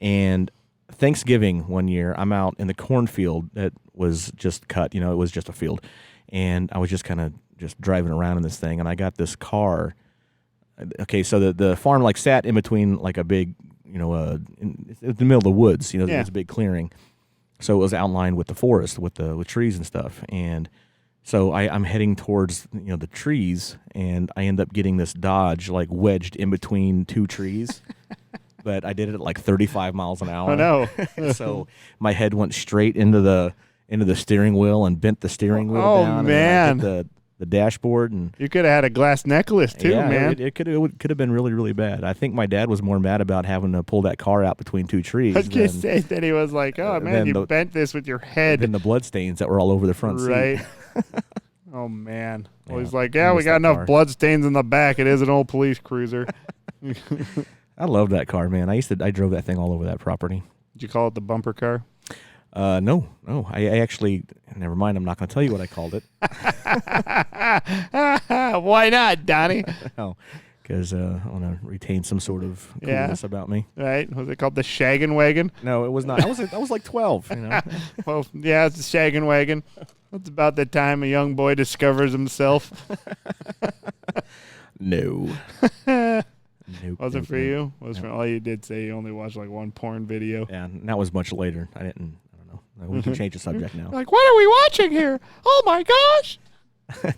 And Thanksgiving one year, I'm out in the cornfield that was just cut. It was just a field, and I was just kind of just driving around in this thing, and I got this car. Okay, so the farm like sat in between like a big, in the middle of the woods. There was a big clearing, so it was outlined with the forest with trees and stuff. And so I'm heading towards the trees, and I end up getting this Dodge like wedged in between two trees. But I did it at like 35 miles an hour. Oh no! So my head went straight into the steering wheel and bent the steering wheel down. Oh man! And I hit the dashboard, and you could have had a glass necklace too, man. It could have been really, really bad. I think my dad was more mad about having to pull that car out between two trees. I was gonna say that he was like, "Oh man, you bent this with your head." And the blood stains that were all over the front seat. Right. Oh, man. Well, Yeah, he's like, I we miss got that enough car. blood stains in the back. It is an old police cruiser. I love that car, man. I drove that thing all over that property. Did you call it the bumper car? No. I actually, never mind. I'm not going to tell you what I called it. Why not, Donnie? No, because I want to retain some sort of coolness about me. Right? Was it called the Shaggin' Wagon? No, it was not. I was like 12. You know. Well, yeah, it's the Shaggin' Wagon. That's about the time a young boy discovers himself. No. Was it for you? All you did say you only watched like one porn video. Yeah, and that was much later. I don't know. We can change the subject now. Like, what are we watching here? Oh my gosh!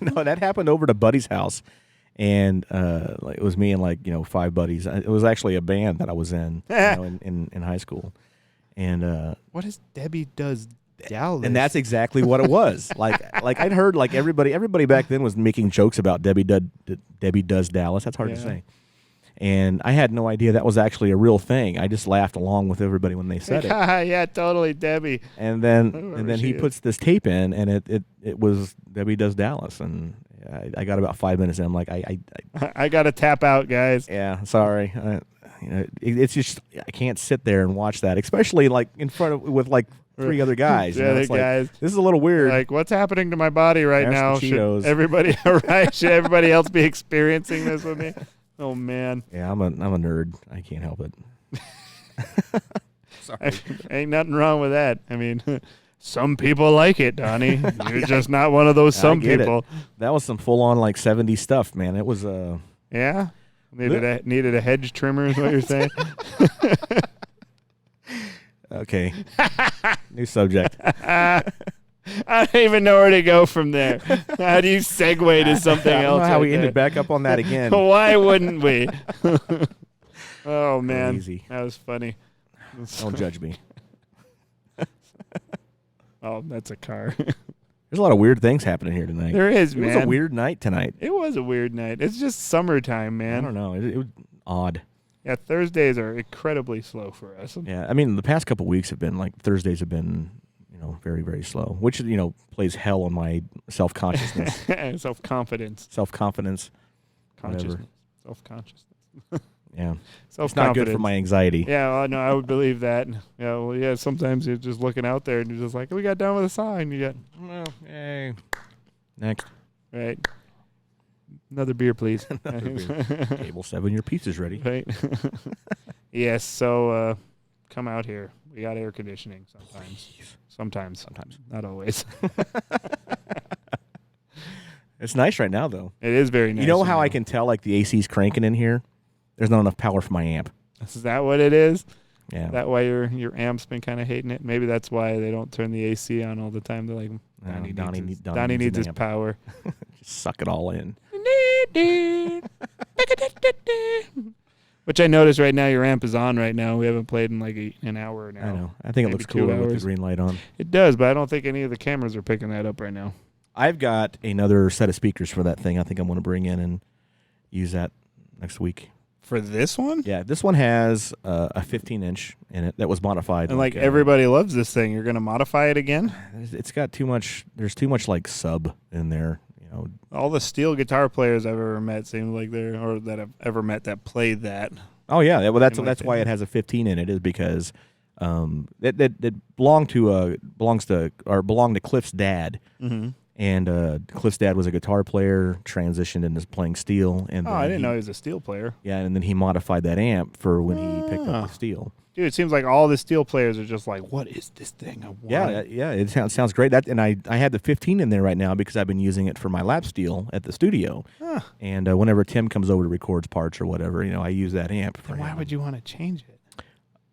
No, that happened over to Buddy's house, and it was me and 5 buddies. It was actually a band that I was in, in high school, and what is Debbie Does Dallas? and that's exactly what it was. like I'd heard everybody back then was making jokes about Debbie Does Dallas. That's hard to say. And I had no idea that was actually a real thing. I just laughed along with everybody when they said it. Yeah, totally, Debbie. And then he puts this tape in, and it was Debbie Does Dallas, and I got about 5 minutes, and I'm like, I got to tap out, guys. Yeah, sorry. It's just I can't sit there and watch that, especially in front of with 3 other guys. Guys. This is a little weird. Like, what's happening to my body right now? Cheetos. Should everybody else be experiencing this with me? Oh man. Yeah, I'm a nerd. I can't help it. Sorry. Ain't nothing wrong with that. I mean, some people like it, Donnie. You're just not one of those some people. That was some full on 70s stuff, man. It was Yeah. Needed a hedge trimmer is what you're saying. Okay. New subject. I don't even know where to go from there. How do you segue to something else? I don't know how we ended back up on that again. Why wouldn't we? Oh, man. Easy. That was funny. Don't judge me. Oh, that's a car. There's a lot of weird things happening here tonight. There is, man. It was a weird night tonight. It was a weird night. It's just summertime, man. I don't know. It was odd. Yeah, Thursdays are incredibly slow for us. Yeah, I mean, the past couple weeks have been Thursdays have been very, very slow, which, plays hell on my self-consciousness. Self-confidence. Self-confidence. Consciousness. Self-consciousness. Yeah. Self-confidence. It's not good for my anxiety. Yeah, well, no, I would believe that. Yeah, well, yeah, sometimes you're just looking out there and you're just like, we got done with a sign. You got, well, hey. Next. Right. Another beer, please. Another beer. Table 7, your pizza's ready. Right. Yes, so come out here. We got air conditioning sometimes. Please. Sometimes. Not always. It's nice right now, though. It is very nice. You know how I can tell the AC's cranking in here? There's not enough power for my amp. Is that what it is? Yeah. That why your amp's been kind of hating it? Maybe that's why they don't turn the AC on all the time. They're like, Donnie needs his power. Just suck it all in. Which I notice right now your amp is on right now. We haven't played in an hour now. I know. I think it looks cooler with the green light on. It does, but I don't think any of the cameras are picking that up right now. I've got another set of speakers for that thing. I think I'm going to bring in and use that next week. For this one? Yeah, this one has a 15-inch in it that was modified. And everybody loves this thing. You're going to modify it again? It's got too much. There's too much sub in there. All the steel guitar players I've ever met seem like that I've ever met that play that. Oh yeah, well that's why it has a 15 in it, is because that belonged to Cliff's dad. Mm-hmm. And Cliff's dad was a guitar player, transitioned into playing steel. And I didn't know he was a steel player. Yeah, and then he modified that amp for when he picked up the steel. Dude, it seems like all the steel players are just like, what is this thing? I want Yeah, it sounds great. And I had the 15 in there right now because I've been using it for my lap steel at the studio. Huh. And whenever Tim comes over to record parts or whatever, I use that amp for him. Why would you want to change it?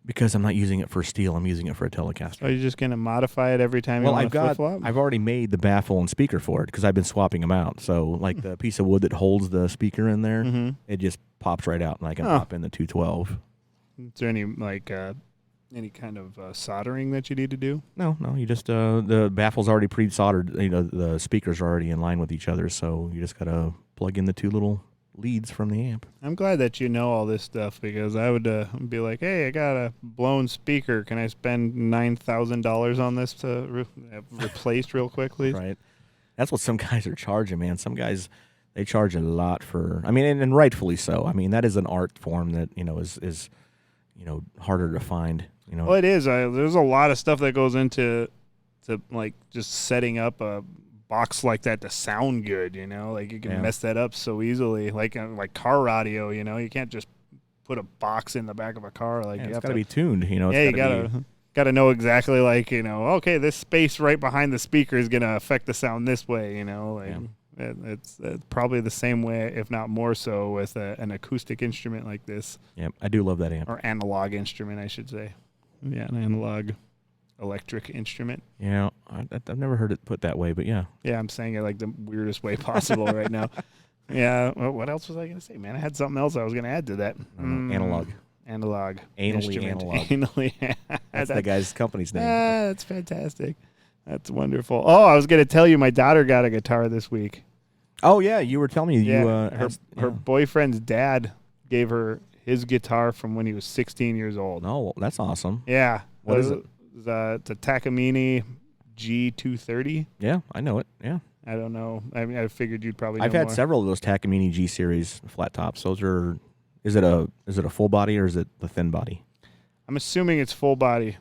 Because I'm not using it for steel. I'm using it for a Telecaster. Are you just going to modify it every time you want to flip-flop? I've already made the baffle and speaker for it because I've been swapping them out. So, the piece of wood that holds the speaker in there, it just pops right out, and I can pop in the 212. Is there any kind of soldering that you need to do? No. You just the baffle's already pre-soldered. The speakers are already in line with each other, so you just gotta plug in the 2 little leads from the amp. I'm glad that you know all this stuff, because I would be like, hey, I got a blown speaker. Can I spend $9,000 on this to replaced real quick, please? Right. That's what some guys are charging, man. Some guys, they charge a lot for. I mean, and rightfully so. I mean, that is an art form that is harder to find. Well, it is. There's a lot of stuff that goes into like just setting up a box like that to sound good. Like you can mess that up so easily. Like car audio. You can't just put a box in the back of a car. Like it's got to be tuned. You gotta know exactly. Like okay, this space right behind the speaker is gonna affect the sound this way. It's probably the same way, if not more so, with an acoustic instrument like this. Yeah, I do love that amp. Or analog instrument, I should say. Yeah, an analog electric instrument. Yeah, I've never heard it put that way, but yeah. Yeah, I'm saying it like the weirdest way possible right now. Yeah, well, what else was I going to say, man? I had something else I was going to add to that. Analog. Analog. Anally instrument. analog. Anally. That's the guy's company's name. That's fantastic. That's wonderful. Oh, I was going to tell you my daughter got a guitar this week. Oh, yeah, you were telling me. Her boyfriend's dad gave her his guitar from when he was 16 years old. Oh, that's awesome. Yeah. What is it? It's a Takamine G230. Yeah, I know it. Yeah. I don't know. I mean, I figured you'd probably know I've had more. several of those Takamine G series flat tops. Those are. Is it a full body or is it the thin body? I'm assuming it's full body.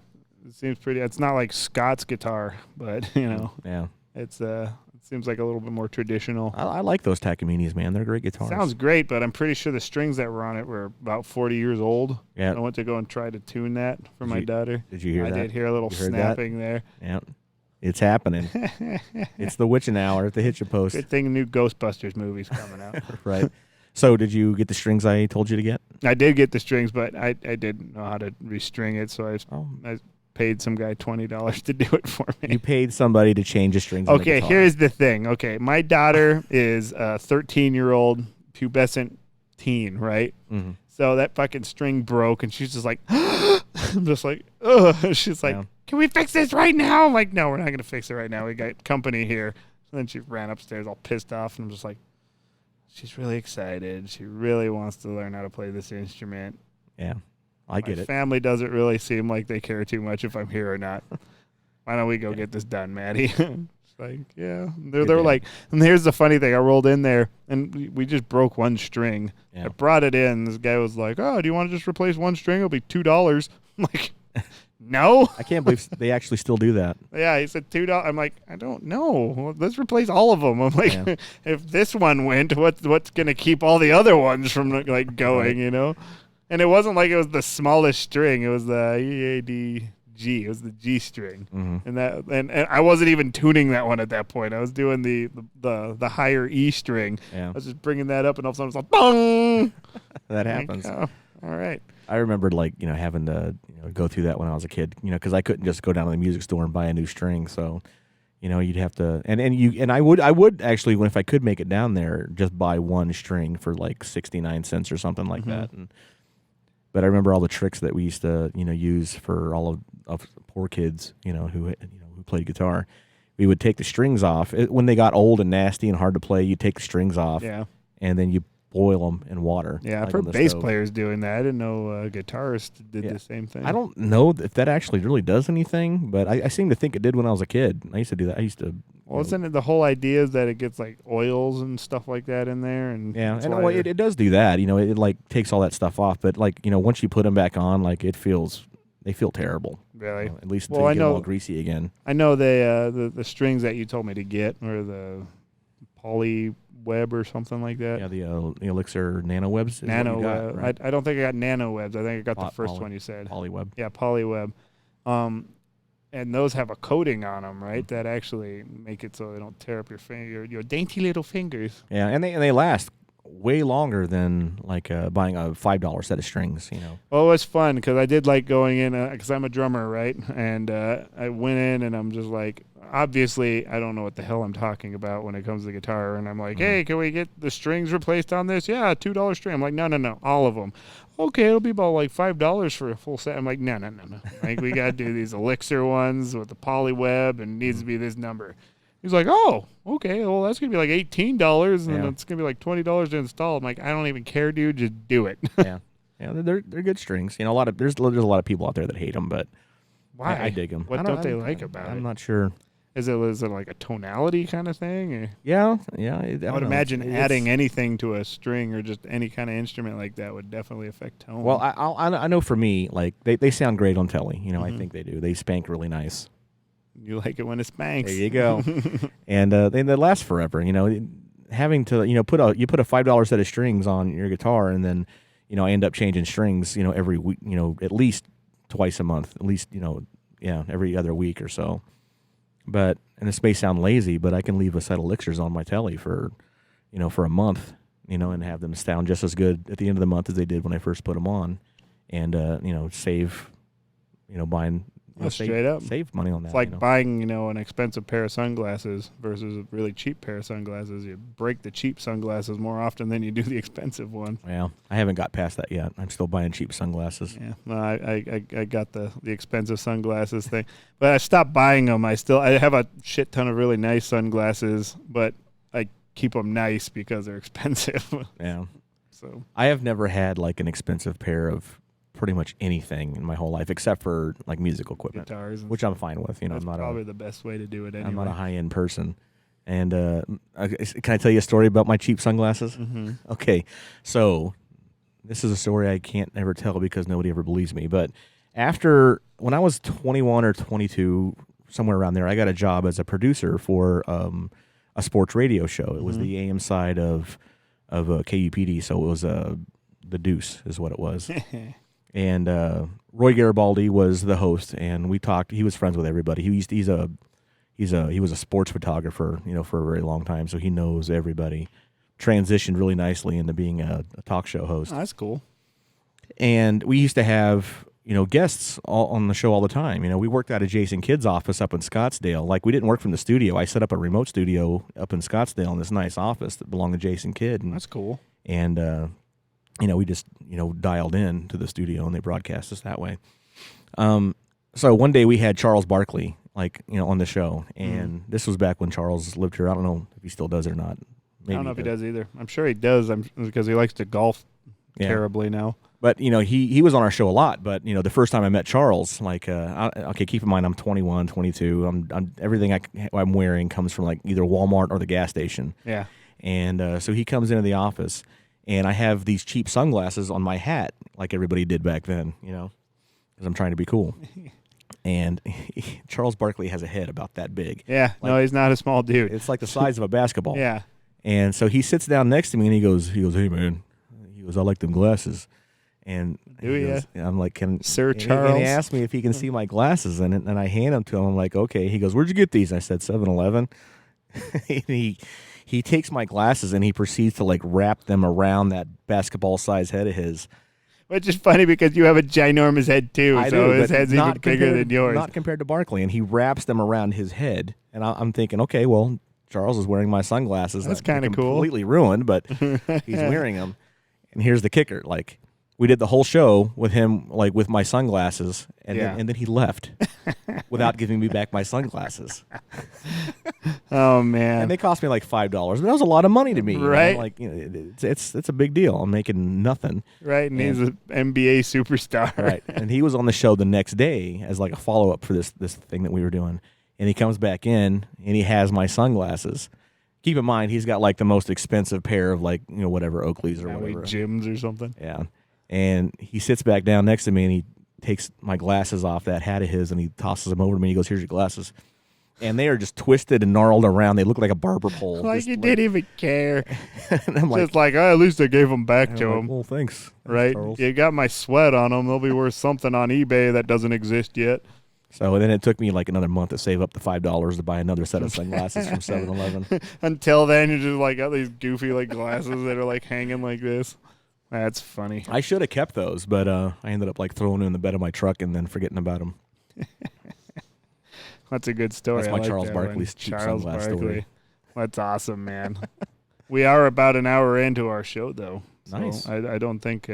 It seems pretty. It's not like Scott's guitar, but Yeah. It's it seems like a little bit more traditional. I like those Takamines, man. They're great guitars. Sounds great, but I'm pretty sure the strings that were on it were about 40 years old. Yeah. I went to go and try to tune that for my daughter. Did you hear that? I did hear a little snapping there. Yeah. It's happening. It's the witching hour at the Hitch a Post. Good thing new Ghostbusters movie's coming out. Right. So did you get the strings I told you to get? I did get the strings, but I didn't know how to restring it, so I paid some guy $20 to do it for me. You paid somebody to change the strings. Okay, here's the thing. Okay, my daughter is a 13-year-old pubescent teen, right? Mm-hmm. So that fucking string broke, and she's just like, I'm just like, ugh. She's like, can we fix this right now? I'm like, no, we're not going to fix it right now. We got company here. And then she ran upstairs all pissed off, and I'm just like, she's really excited. She really wants to learn how to play this instrument. Yeah. I get it. My family doesn't really seem like they care too much if I'm here or not. Why don't we go get this done, Maddie? It's like, yeah. They're like, and here's the funny thing. I rolled in there, and we just broke one string. Yeah. I brought it in. This guy was like, oh, do you want to just replace one string? It'll be $2. I'm like, no. I can't believe they actually still do that. Yeah, he said $2. I'm like, I don't know. Well, let's replace all of them. I'm like, if this one went, what's going to keep all the other ones from like going, And it wasn't like it was the smallest string. It was the EADG. It was the G string, and I wasn't even tuning that one at that point. I was doing the higher E string. Yeah. I was just bringing that up, and all of a sudden it was like, bong. That happens. Like, oh, all right. I remembered having to go through that when I was a kid. Because I couldn't just go down to the music store and buy a new string. So, you'd have to and I would actually, if I could make it down there, just buy one string for like 69 cents or something like that. But I remember all the tricks that we used to, use for all of poor kids, who played guitar. We would take the strings off when they got old and nasty and hard to play. You take the strings off, and then you boil them in water. Yeah, I've heard bass players doing that. I didn't know guitarists did the same thing. I don't know if that actually really does anything, but I seem to think it did when I was a kid. I used to do that. Well, isn't it the whole idea is that it gets like oils and stuff like that in there? And yeah, and it does do that. It like takes all that stuff off, but like once you put them back on, like they feel terrible. Really? At least until you get them all greasy again. I know the strings that you told me to get were the poly web or something like that. Yeah, the Elixir nano webs. Nano web. Right? I don't think I got nano webs. I think I got the first one you said. Poly web. Yeah, poly web. And those have a coating on them, right? That actually make it so they don't tear up your dainty little fingers. Yeah, and they last way longer than like buying a $5 set of strings. Well, it was fun because I did like going in because I'm a drummer, right? And I went in and I'm just like, obviously, I don't know what the hell I'm talking about when it comes to guitar. And I'm like, hey, can we get the strings replaced on this? Yeah, $2 string. I'm like, no, all of them. Okay, it'll be about like $5 for a full set. I'm like, no. Like, we got to do these Elixir ones with the poly web and it needs to be this number. He's like, oh, okay, well, that's going to be like $18 and then it's going to be like $20 to install. I'm like, I don't even care, dude. Just do it. Yeah, they're good strings. There's a lot of people out there that hate them, but why? I dig them. What don't they like about it? I'm not sure. Is it like a tonality kind of thing? Or? Yeah. I would imagine adding anything to a string or just any kind of instrument like that would definitely affect tone. Well, I know for me, like they sound great on telly. I think they do. They spank really nice. You like it when it spanks. There you go. And they last forever. Having to put a $5 set of strings on your guitar, and then I end up changing strings every week. At least twice a month. At least every other week or so. And this may sound lazy, but I can leave a set of elixirs on my telly for a month, and have them sound just as good at the end of the month as they did when I first put them on, and save, buying. Straight up. Save money on that. It's like buying, an expensive pair of sunglasses versus a really cheap pair of sunglasses. You break the cheap sunglasses more often than you do the expensive ones. Well, I haven't got past that yet. I'm still buying cheap sunglasses. Yeah, well, I got the expensive sunglasses thing, but I stopped buying them. I have a shit ton of really nice sunglasses, but I keep them nice because they're expensive. Yeah. So I have never had like an expensive pair of pretty much anything in my whole life except for like musical equipment, guitars, which I'm fine with. That's probably the best way to do it. Anyway, I'm not a high-end person. And can I tell you a story about my cheap sunglasses? Mm-hmm. Okay, so this is a story I can't ever tell because nobody ever believes me. But when I was 21 or 22, somewhere around there, I got a job as a producer for a sports radio show. It was the AM side of KUPD, so it was the Deuce is what it was. And Roy Garibaldi was the host, and we talked. He was friends with everybody. He was a sports photographer, for a very long time, so he knows everybody. Transitioned really nicely into being a talk show host. Oh, that's cool. And we used to have guests on the show all the time. We worked out of Jason Kidd's office up in Scottsdale. Like, we didn't work from the studio. I set up a remote studio up in Scottsdale in this nice office that belonged to Jason Kidd. And, that's cool. And we just, dialed in to the studio and they broadcast us that way. So one day we had Charles Barkley, on the show. And this was back when Charles lived here. I don't know if he still does or not. Maybe I don't know if he does either. I'm sure he does because he likes to golf terribly now. But, he was on our show a lot. But, the first time I met Charles, keep in mind I'm 21, 22. Everything I'm wearing comes from, either Walmart or the gas station. Yeah. And so he comes into the office. And I have these cheap sunglasses on my hat, like everybody did back then, because I'm trying to be cool. And Charles Barkley has a head about that big. Yeah, no, he's not a small dude. It's like the size of a basketball. Yeah. And so he sits down next to me and he goes, hey man, I like them glasses. And I'm like, Sir Charles? And he asked me if he can see my glasses, and I hand them to him. I'm like, okay. He goes, where'd you get these? I said 7-Eleven. And he takes my glasses and he proceeds to wrap them around that basketball size head of his. Which is funny because you have a ginormous head too, his head's even bigger than yours. Not compared to Barkley, and he wraps them around his head. And I'm thinking, okay, well, Charles is wearing my sunglasses. That's kind of cool. Completely ruined, but he's wearing them. And here's the kicker: we did the whole show with him, with my sunglasses, and then he left without giving me back my sunglasses. Oh man! And they cost me $5, but that was a lot of money to me, right? It's a big deal. I'm making nothing, right? And he's an NBA superstar, right? And he was on the show the next day as a follow up for this thing that we were doing. And he comes back in and he has my sunglasses. Keep in mind, he's got the most expensive pair of whatever Oakleys or whatever Gyms or something. Yeah. And he sits back down next to me and he takes my glasses off that hat of his and he tosses them over to me. He goes, here's your glasses. And they are just twisted and gnarled around. They look like a barber pole. You didn't even care. And I'm just at least I gave them back to him. Well, thanks. Right? Charles. You got my sweat on them. They'll be worth something on eBay that doesn't exist yet. So then it took me another month to save up the $5 to buy another set of sunglasses from 7-Eleven. Until then, you're just got these goofy glasses that are hanging like this. That's funny. I should have kept those, but I ended up throwing them in the bed of my truck and then forgetting about them. That's a good story. That's my Charles Barkley's cheap sunglass story. That's awesome, man. We are about an hour into our show, though. Nice. So I don't think,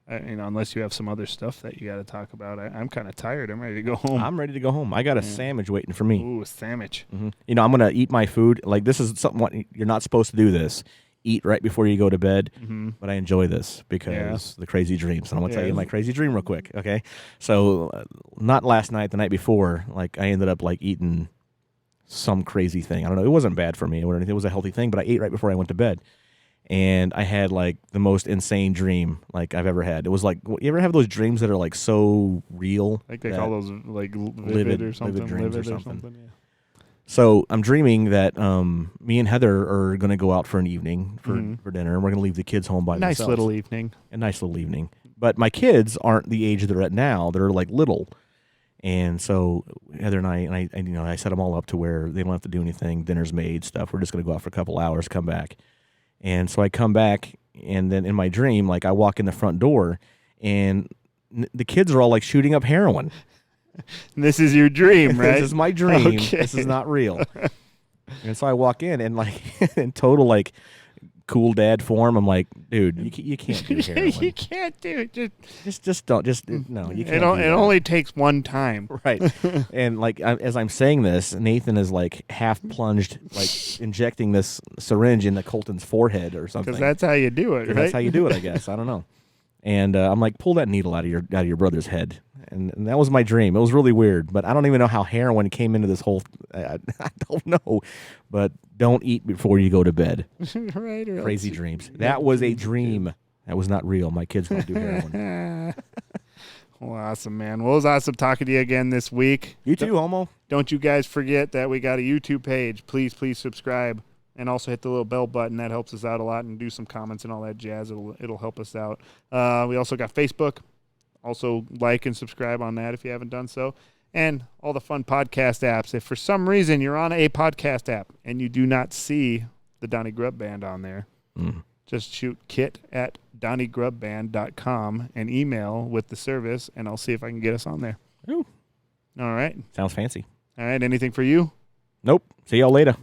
unless you have some other stuff that you got to talk about. I'm kind of tired. I'm ready to go home. I'm ready to go home. I got a sandwich waiting for me. Ooh, a sandwich. Mm-hmm. I'm going to eat my food. This is something you're not supposed to do this. Eat right before you go to bed, but I enjoy this because the crazy dreams. And I'm going to tell you my crazy dream real quick, okay? So not last night, the night before, I ended up eating some crazy thing. I don't know. It wasn't bad for me or anything. It was a healthy thing, but I ate right before I went to bed. And I had like the most insane dream like I've ever had. It was like, you ever have those dreams that are like so real? Like they call those like vivid or something. Vivid dreams or something. Yeah. So I'm dreaming that me and Heather are going to go out for an evening for dinner, and we're going to leave the kids home by themselves. Nice little evening. A nice little evening. But my kids aren't the age they're at now. They're like little. And so Heather and I set them all up to where they don't have to do anything. Dinner's made, stuff. We're just going to go out for a couple hours, come back. And so I come back, and then in my dream, like I walk in the front door, and the kids are all like shooting up heroin. This is your dream, right? This is my dream. Okay. This is not real. And so I walk in, and like in total like cool dad form, I'm like, dude, you can't do heroin. You can't do it. Just don't. No, you can't. It only takes one time. Right. And like as I'm saying this, Nathan is like half plunged, like injecting this syringe into Colton's forehead or something. Because that's how you do it, right? That's how you do it, I guess. I don't know. And I'm like, pull that needle out of your brother's head. And that was my dream. It was really weird, but I don't even know how heroin came into this whole. I don't know, but don't eat before you go to bed. Right. Crazy dreams. That was a dream. That was not real. My kids don't do heroin. Well, awesome, man. Well, it was awesome talking to you again this week. You too, Homo. Don't you guys forget that we got a YouTube page. Please subscribe. And also hit the little bell button. That helps us out a lot. And do some comments and all that jazz. It'll help us out. We also got Facebook. Also like and subscribe on that if you haven't done so. And all the fun podcast apps. If for some reason you're on a podcast app and you do not see the Donny Grubb Band on there, just shoot kit@DonnyGrubbBand.com and email with the service, and I'll see if I can get us on there. Ooh. All right. Sounds fancy. All right. Anything for you? Nope. See y'all later.